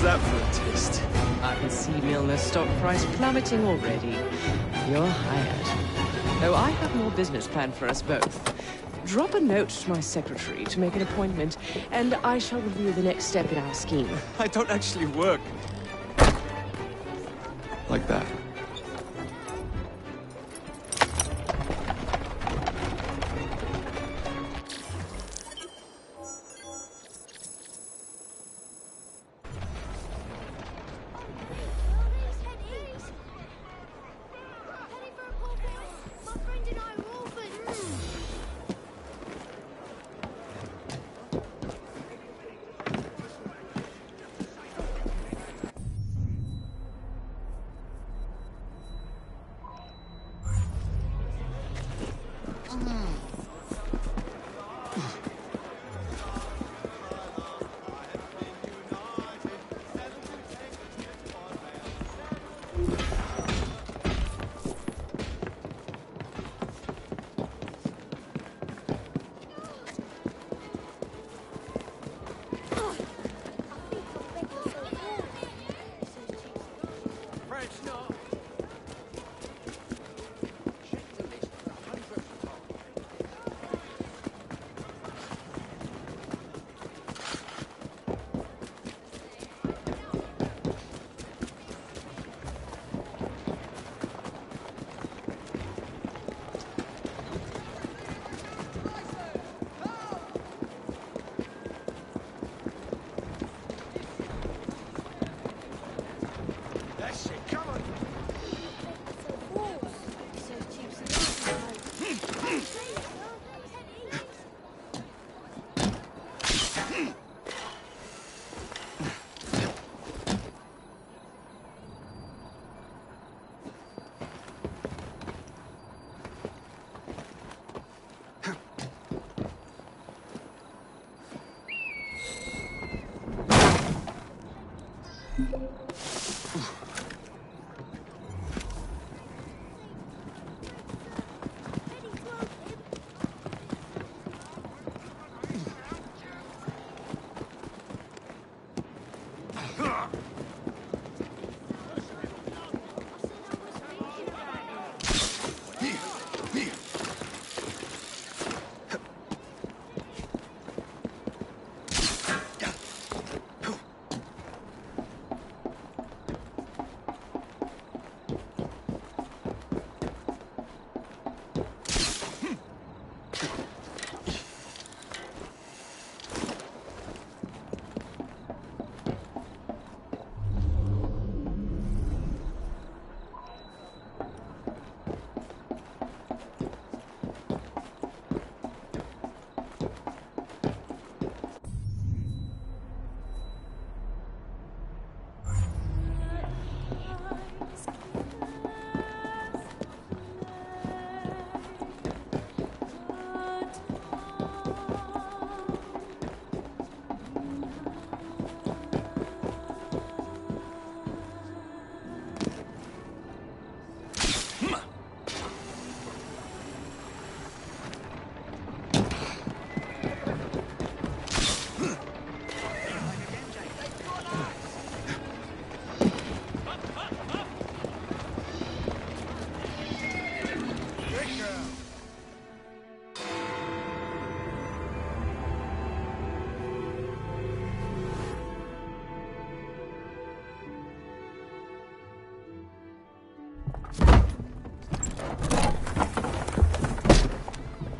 That for a taste. I can see Milner's stock price plummeting already. You're hired. Though I have more business planned for us both. Drop a note to my secretary to make an appointment, and I shall review the next step in our scheme. I don't actually work like that.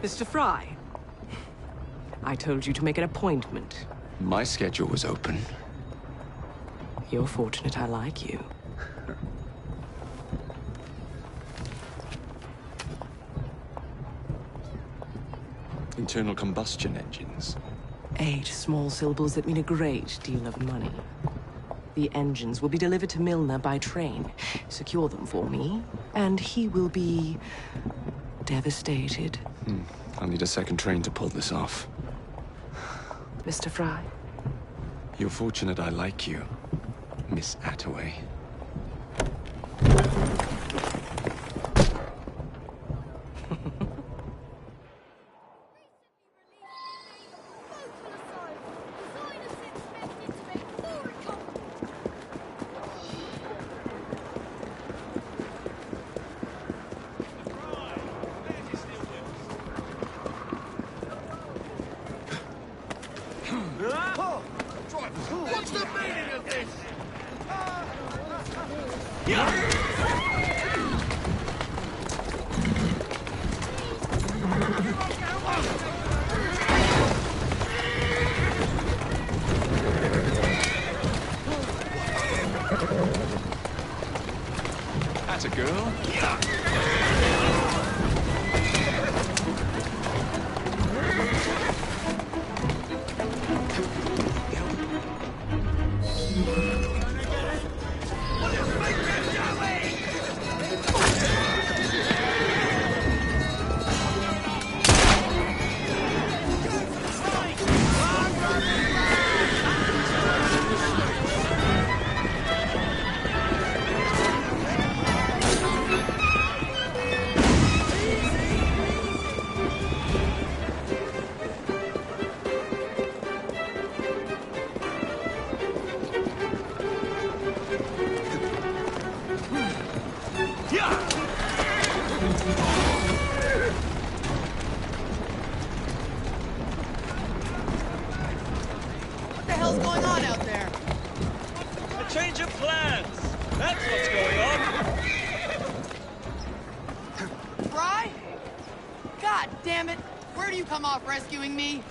Mr. Fry, I told you to make an appointment. My schedule was open. You're fortunate I like you. Internal combustion engines. 8 small syllables that mean a great deal of money. The engines will be delivered to Milner by train. Secure them for me, and he will be devastated. I'll need a second train to pull this off. Mr. Fry. You're fortunate I like you, Miss Attaway. What's the meaning of this? That's a girl. What the hell's going on out there? A change of plans. That's what's going on. Fry? God damn it! Where do you come off rescuing me?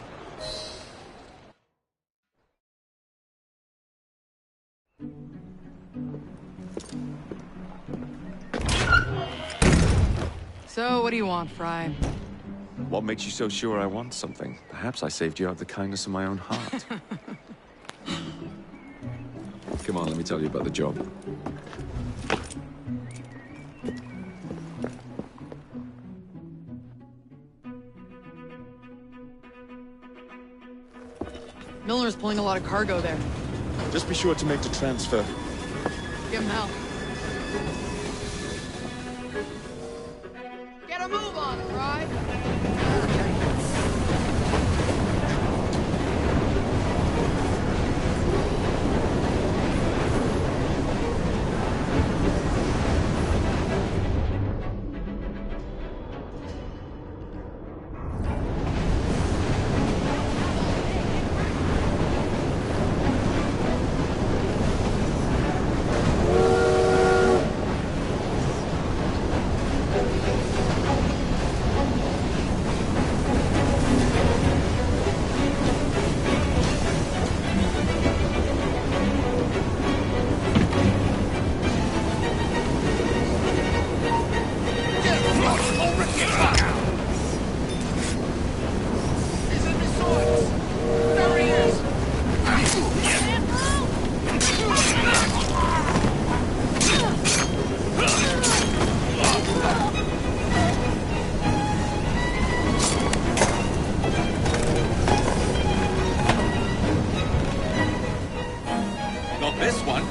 So, what do you want, Fry? What makes you so sure I want something? Perhaps I saved you out of the kindness of my own heart. Come on, let me tell you about the job. Milner's pulling a lot of cargo there. Just be sure to make the transfer. Give him hell. Get a move on it, right? Not this one.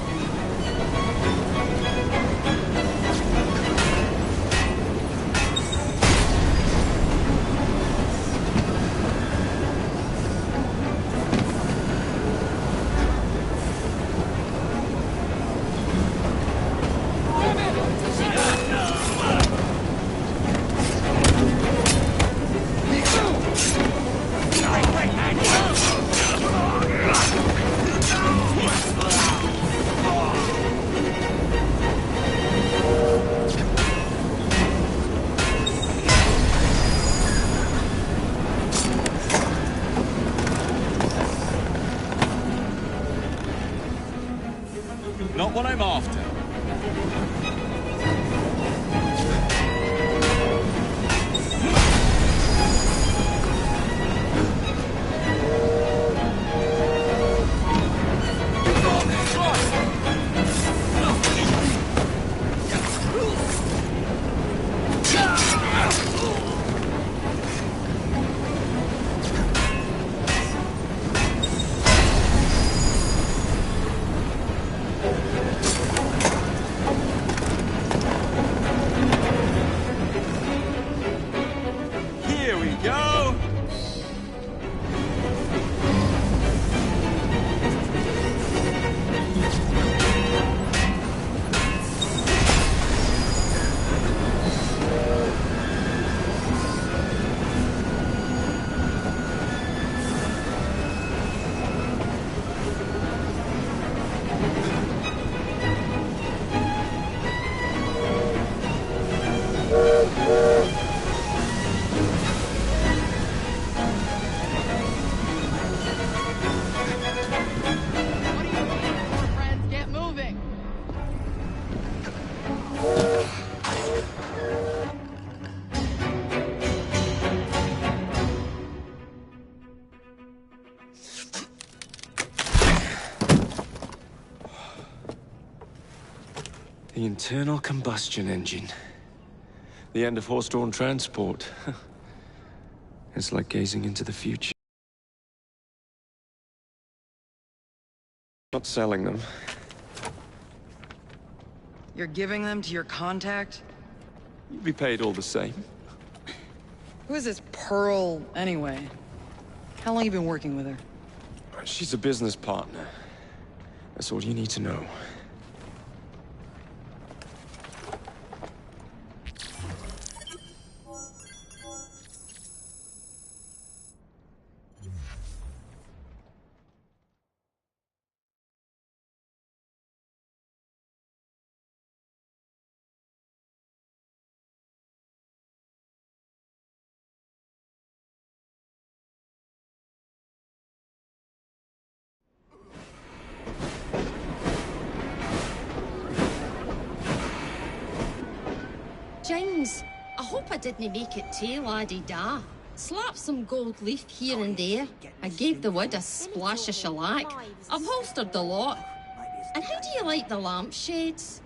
Not what I'm after. Here we go! Friends, get moving. The internal combustion engine. The end of horse-drawn transport. It's like gazing into the future. Not selling them. You're giving them to your contact? You'd be paid all the same. Who is this Pearl, anyway? How long you been working with her? She's a business partner. That's all you need to know. James, I hope I didn't make it too la-di-da. Slap some gold leaf here and there. I gave the wood a splash of shellac. I've holstered the lot. And how do you like the lampshades?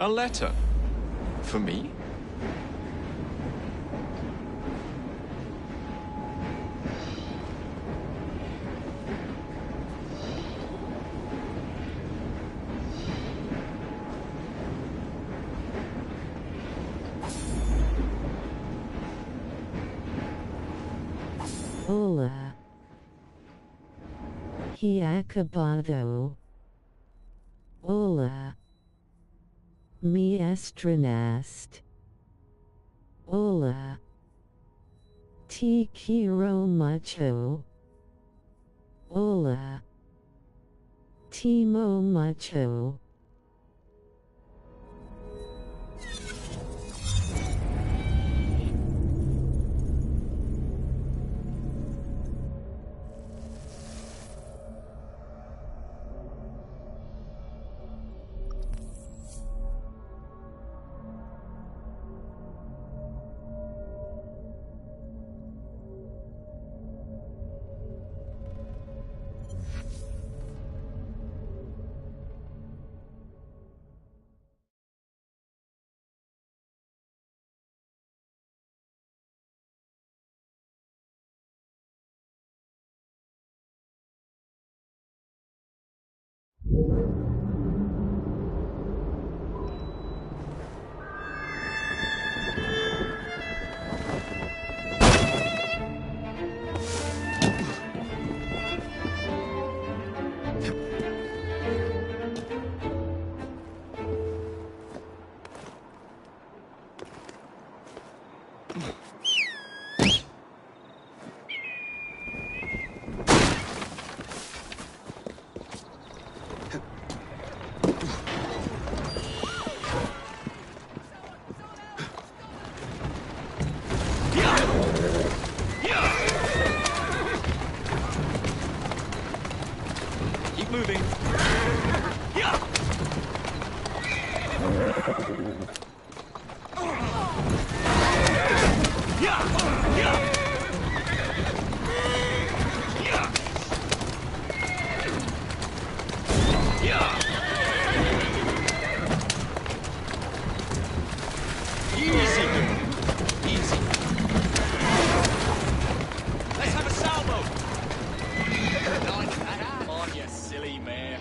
A letter? For me? Hola. He acabado. Hola. Mi estrenaste. Hola. Te quiero mucho. Hola. Timo mucho. Moving. Easy, easy. Let's have a salvo. Come on, you silly mare.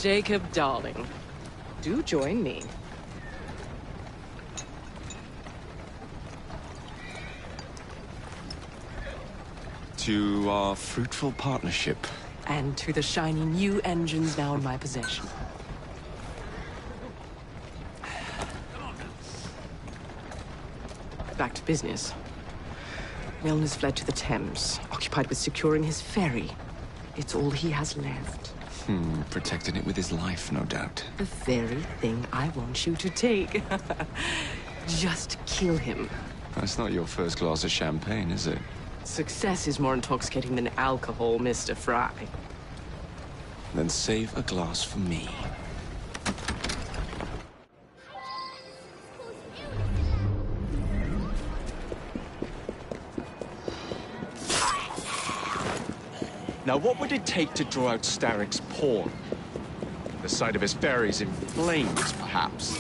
Jacob, darling, do join me. To our fruitful partnership. And to the shiny new engines now in my possession. Back to business. Milner's fled to the Thames, occupied with securing his ferry. It's all he has left. Protecting it with his life, no doubt. The very thing I want you to take. Just kill him. That's not your first glass of champagne, is it? Success is more intoxicating than alcohol, Mr. Fry. Then save a glass for me. Now, what would it take to draw out Starrick's pawn? The sight of his ferries in flames, perhaps.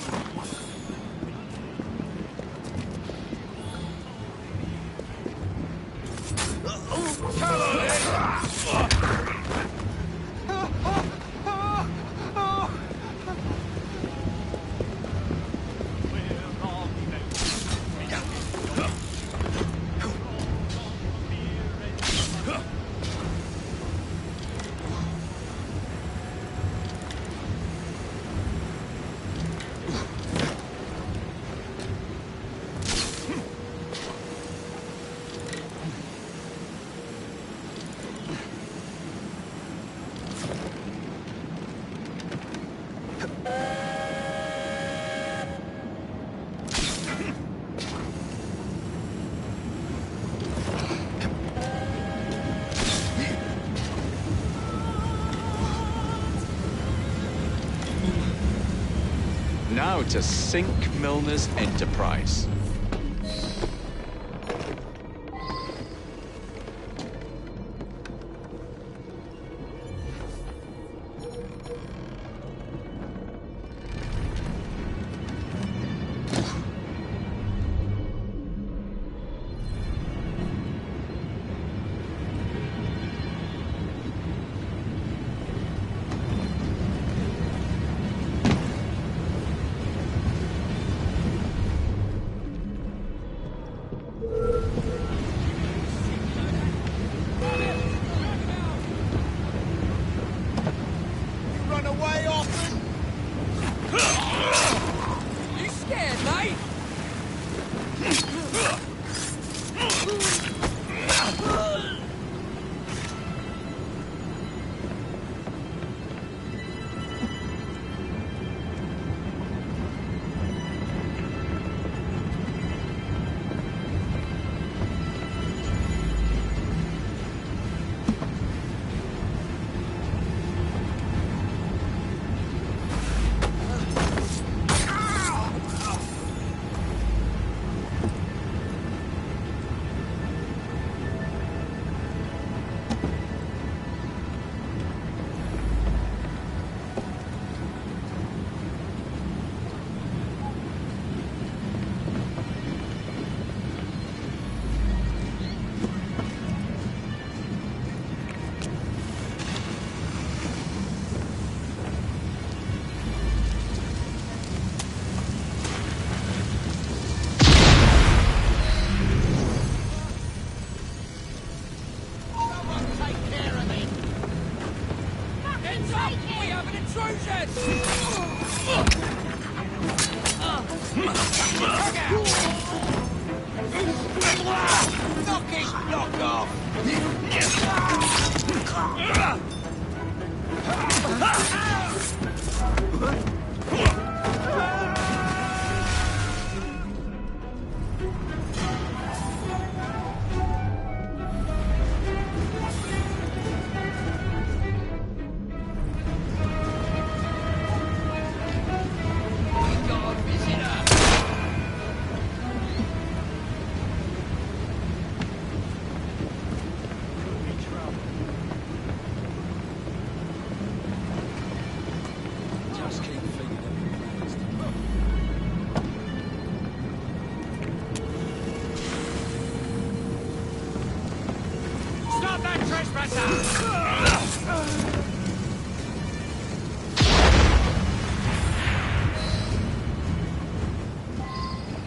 how to sink Milner's enterprise.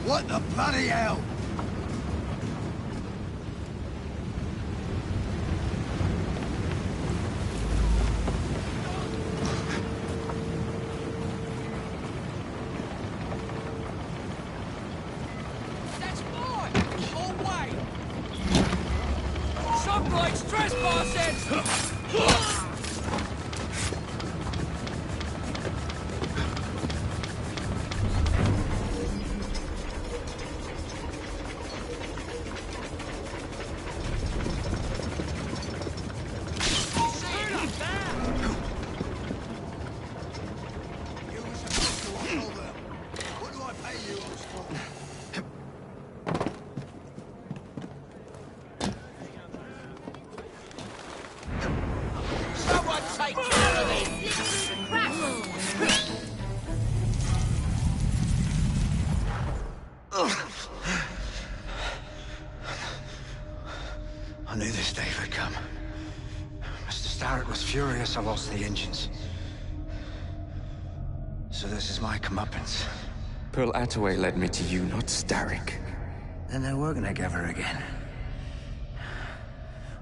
What the bloody hell? That's mine! Oh, wait! Sunlight's trespassing! I knew this day would come. Mr. Starrick was furious I lost the engines. So this is my comeuppance. Pearl Attaway led me to you, not Starrick. Then they're working together again.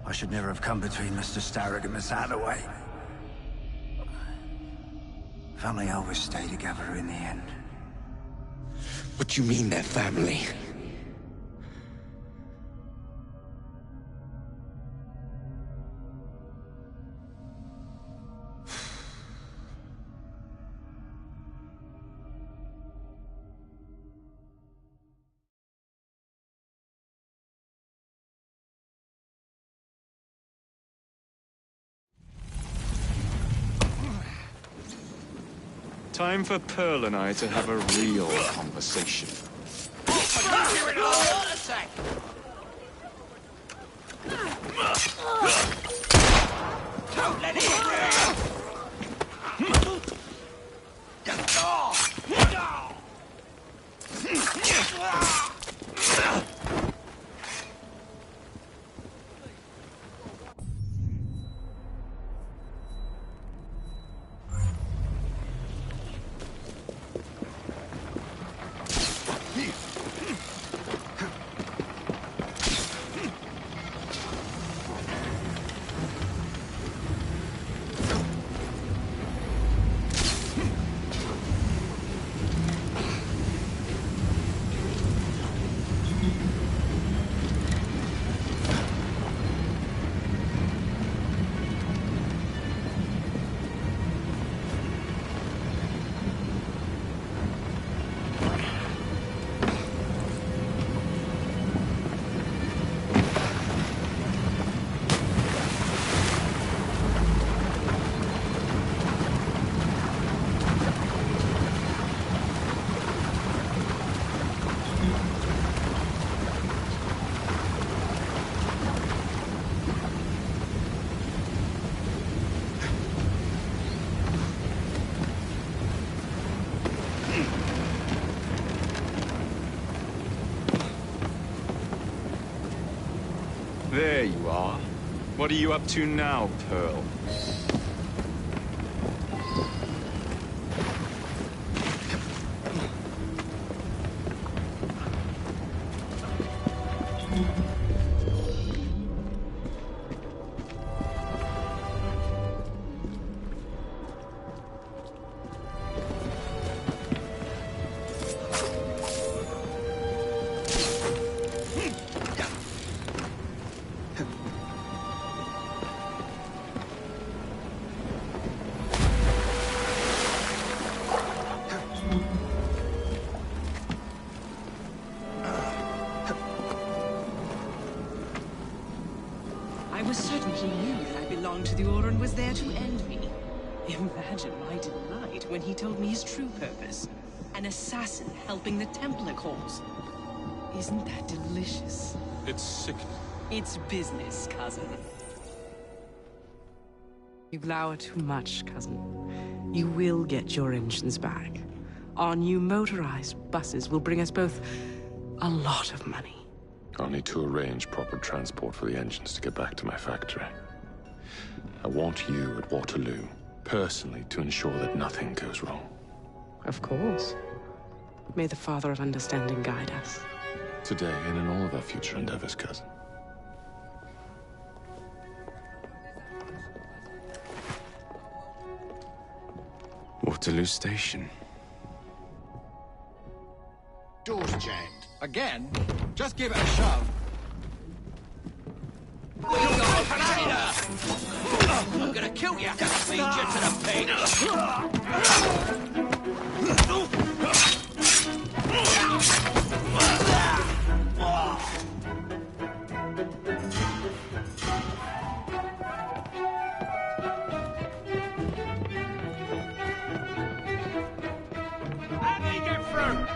I should never have come between Mr. Starrick and Miss Attaway. Family always stay together in the end. What do you mean they're family? Time for Pearl and I to have a real conversation. Don't let it through! There you are. What are you up to now, Pearl? I was certain he knew that I belonged to the Order and was there to end me. Imagine my delight when he told me his true purpose. An assassin helping the Templar cause. Isn't that delicious? It's sickening. It's business, cousin. You glower too much, cousin. You will get your engines back. Our new motorized buses will bring us both a lot of money. I'll need to arrange proper transport for the engines to get back to my factory. I want you at Waterloo, personally, to ensure that nothing goes wrong. Of course. May the Father of Understanding guide us. Today and in all of our future endeavors, cousin. Waterloo Station. Doors jammed. Again? Just give it a shove. I'm gonna kill you! Feed you to the How do you get through?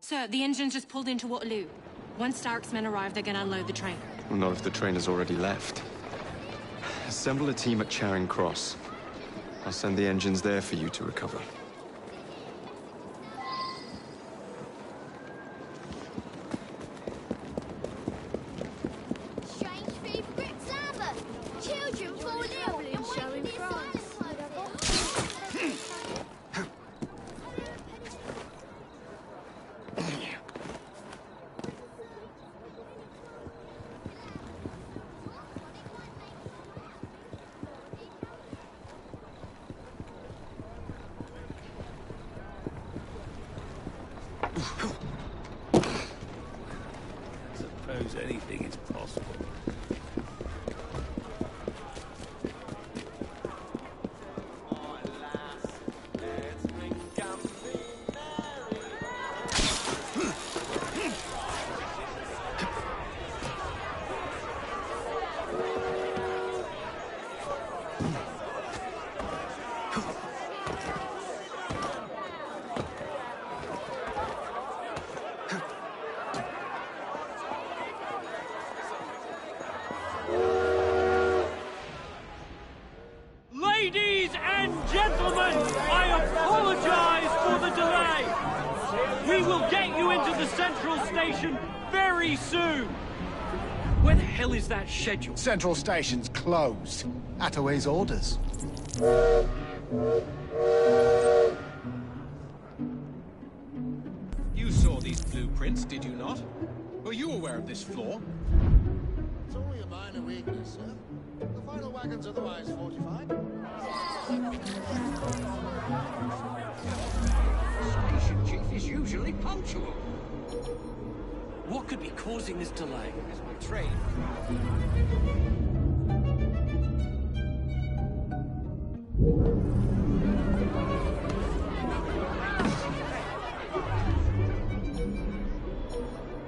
Sir, the engine's just pulled into Waterloo. Once Starrick's men arrive, they're gonna unload the train. Well, not if the train has already left. Assemble a team at Charing Cross. I'll send the engines there for you to recover. Strange fever grips lava. Children fall ill and showing France. Suppose anything is possible. Ladies and gentlemen, I apologize for the delay. We will get you into the central station very soon. Where the hell is that schedule? Central Station's closed. Attaway's orders. You saw these blueprints, did you not? Were you aware of this flaw? It's only a minor weakness, sir. The final wagon's otherwise fortified. Station chief is usually punctual. What could be causing this delay? Is my train.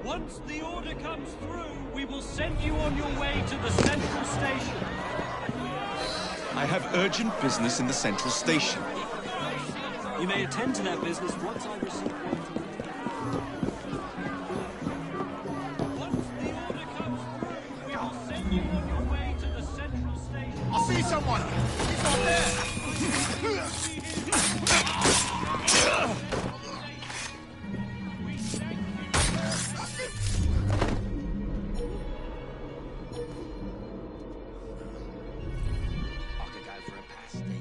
Once the order comes through, we will send you on your way to the central station. I have urgent business in the central station. You may attend to that business once I receive one. Once the order comes through, we will send you on your way to the central station. I see someone! He's not there! I could go for a pasty.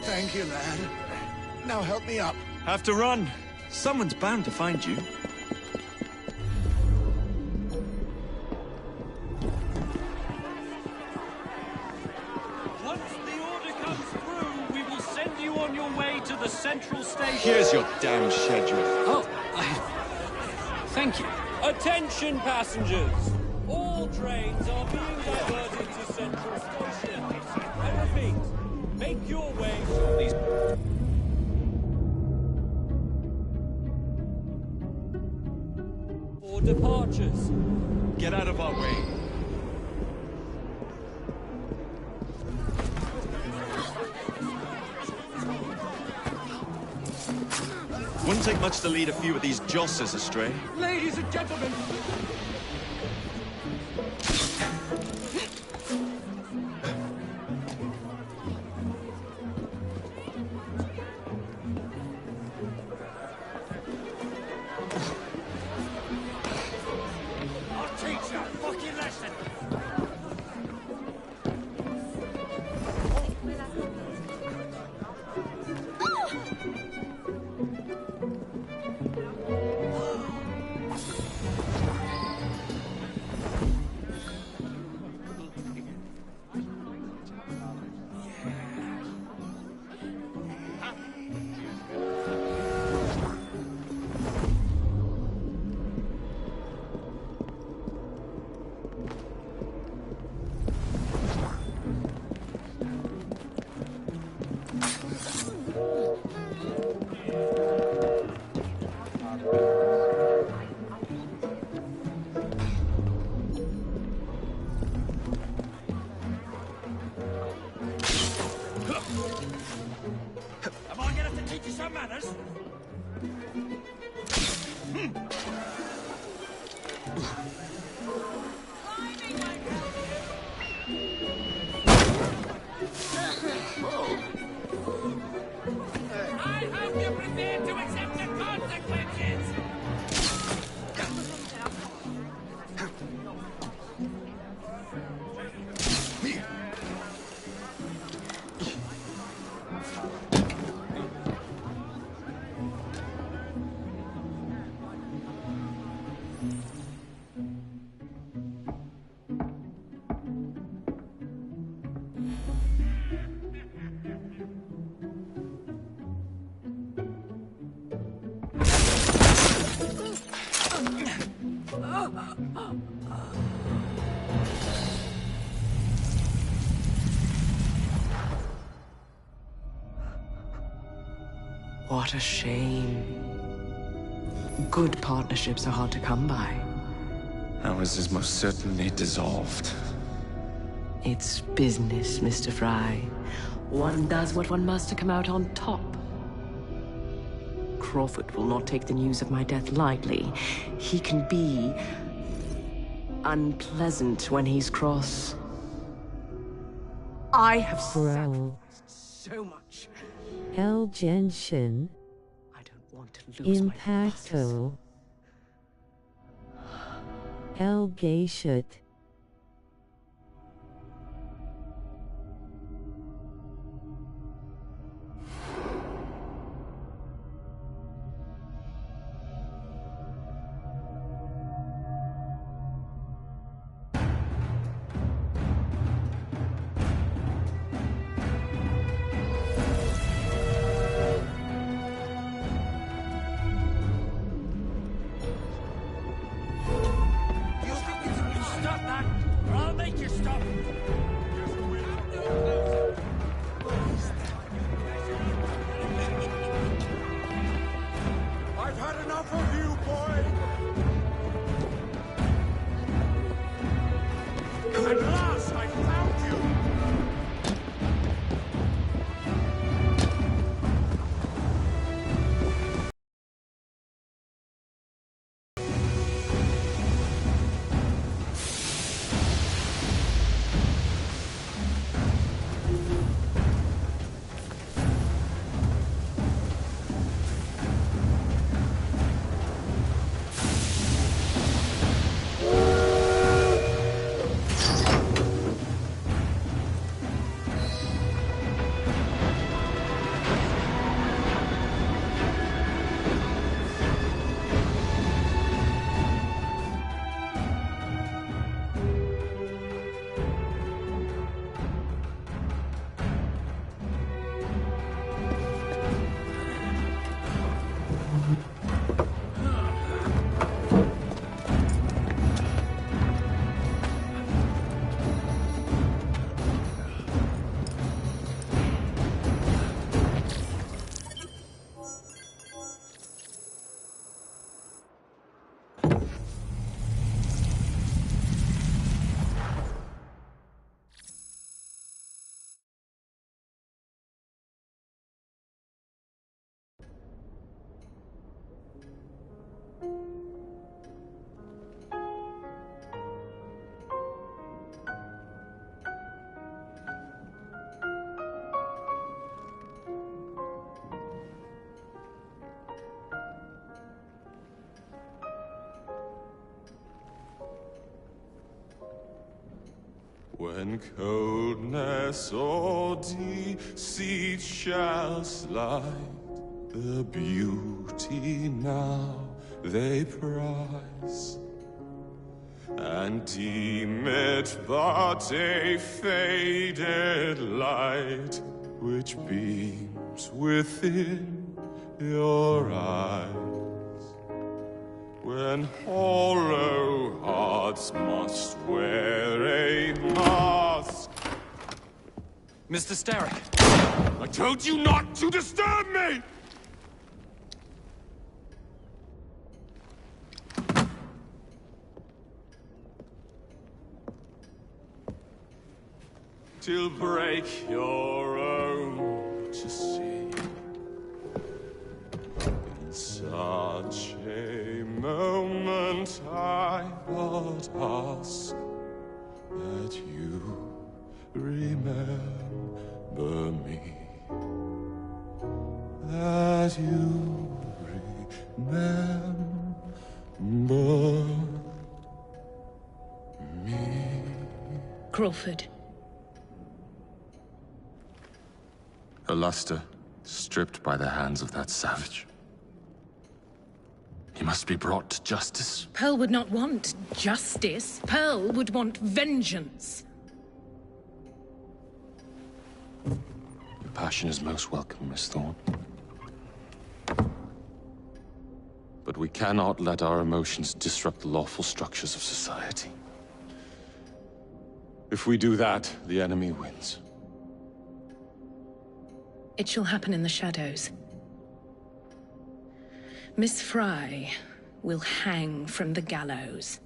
Thank you, lad. Now help me up. Have to run. Someone's bound to find you. Once the order comes through, we will send you on your way to the central station. Here's your damn schedule. Oh, thank you. Attention passengers! All trains are being diverted to Central Station. I repeat, make your way to these... for departures. Get out of our way. Wouldn't take much to lead a few of these josses astray. Ladies and gentlemen! I'll teach you a fucking lesson! Am I gonna have to teach you some manners? I hope you're prepared to accept the consequences! What a shame. Good partnerships are hard to come by. Ours is most certainly dissolved. It's business, Mr. Fry. One does what one must to come out on top. Crawford will not take the news of my death lightly. He can be unpleasant when he's cross. I have sacrificed so much. El Genshin. I don't want to lose Impacto. El Geishat. Stop When coldness or deceit shall slide, the beauty now they prize, and deem it but a faded light which beams within your eyes. When hollow hearts must wear a mask. Mr. Starrick! I told you not to disturb me! Till break your own to see. In such a moment I but ask that you remember me. That you remember me. Crawford. Her luster stripped by the hands of that savage. He must be brought to justice. Pearl would not want justice. Pearl would want vengeance. Your passion is most welcome, Miss Thorne. But we cannot let our emotions disrupt the lawful structures of society. If we do that, the enemy wins. It shall happen in the shadows. Miss Fry will hang from the gallows,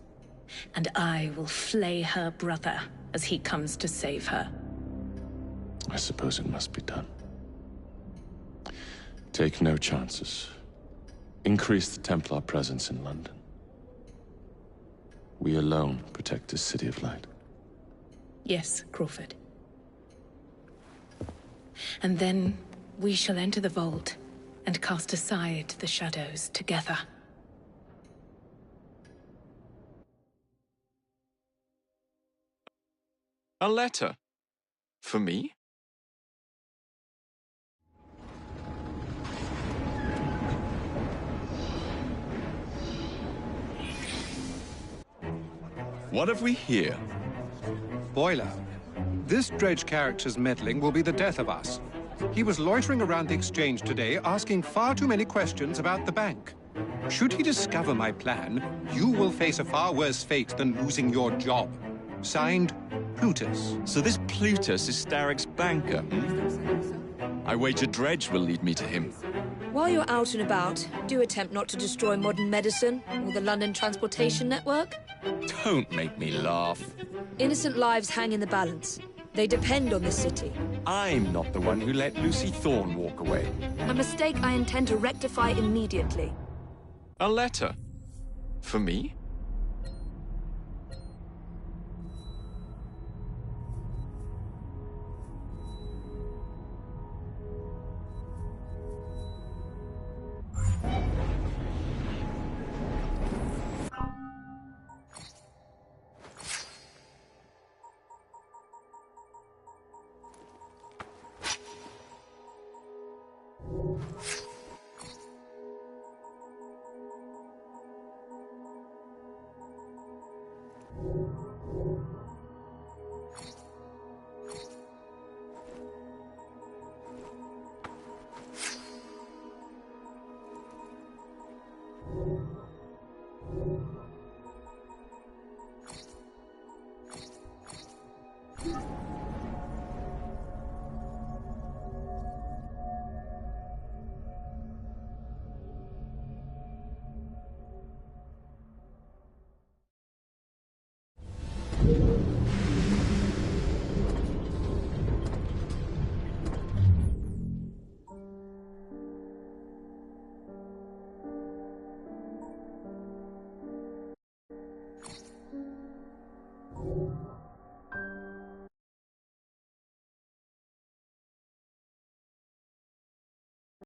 and I will flay her brother as he comes to save her. I suppose it must be done. Take no chances. Increase the Templar presence in London. We alone protect this city of light. Yes, Crawford. And then we shall enter the vault and cast aside the shadows together. A letter? For me? What have we here? Boiler. This Dredge character's meddling will be the death of us. He was loitering around the exchange today, asking far too many questions about the bank. Should he discover my plan, you will face a far worse fate than losing your job. Signed, Plutus. So this Plutus is Starrick's banker, hmm? I wager Dredge will lead me to him. While you're out and about, do attempt not to destroy modern medicine or the London transportation network. Don't make me laugh. Innocent lives hang in the balance. They depend on the city. I'm not the one who let Lucy Thorne walk away. A mistake I intend to rectify immediately. A letter? For me?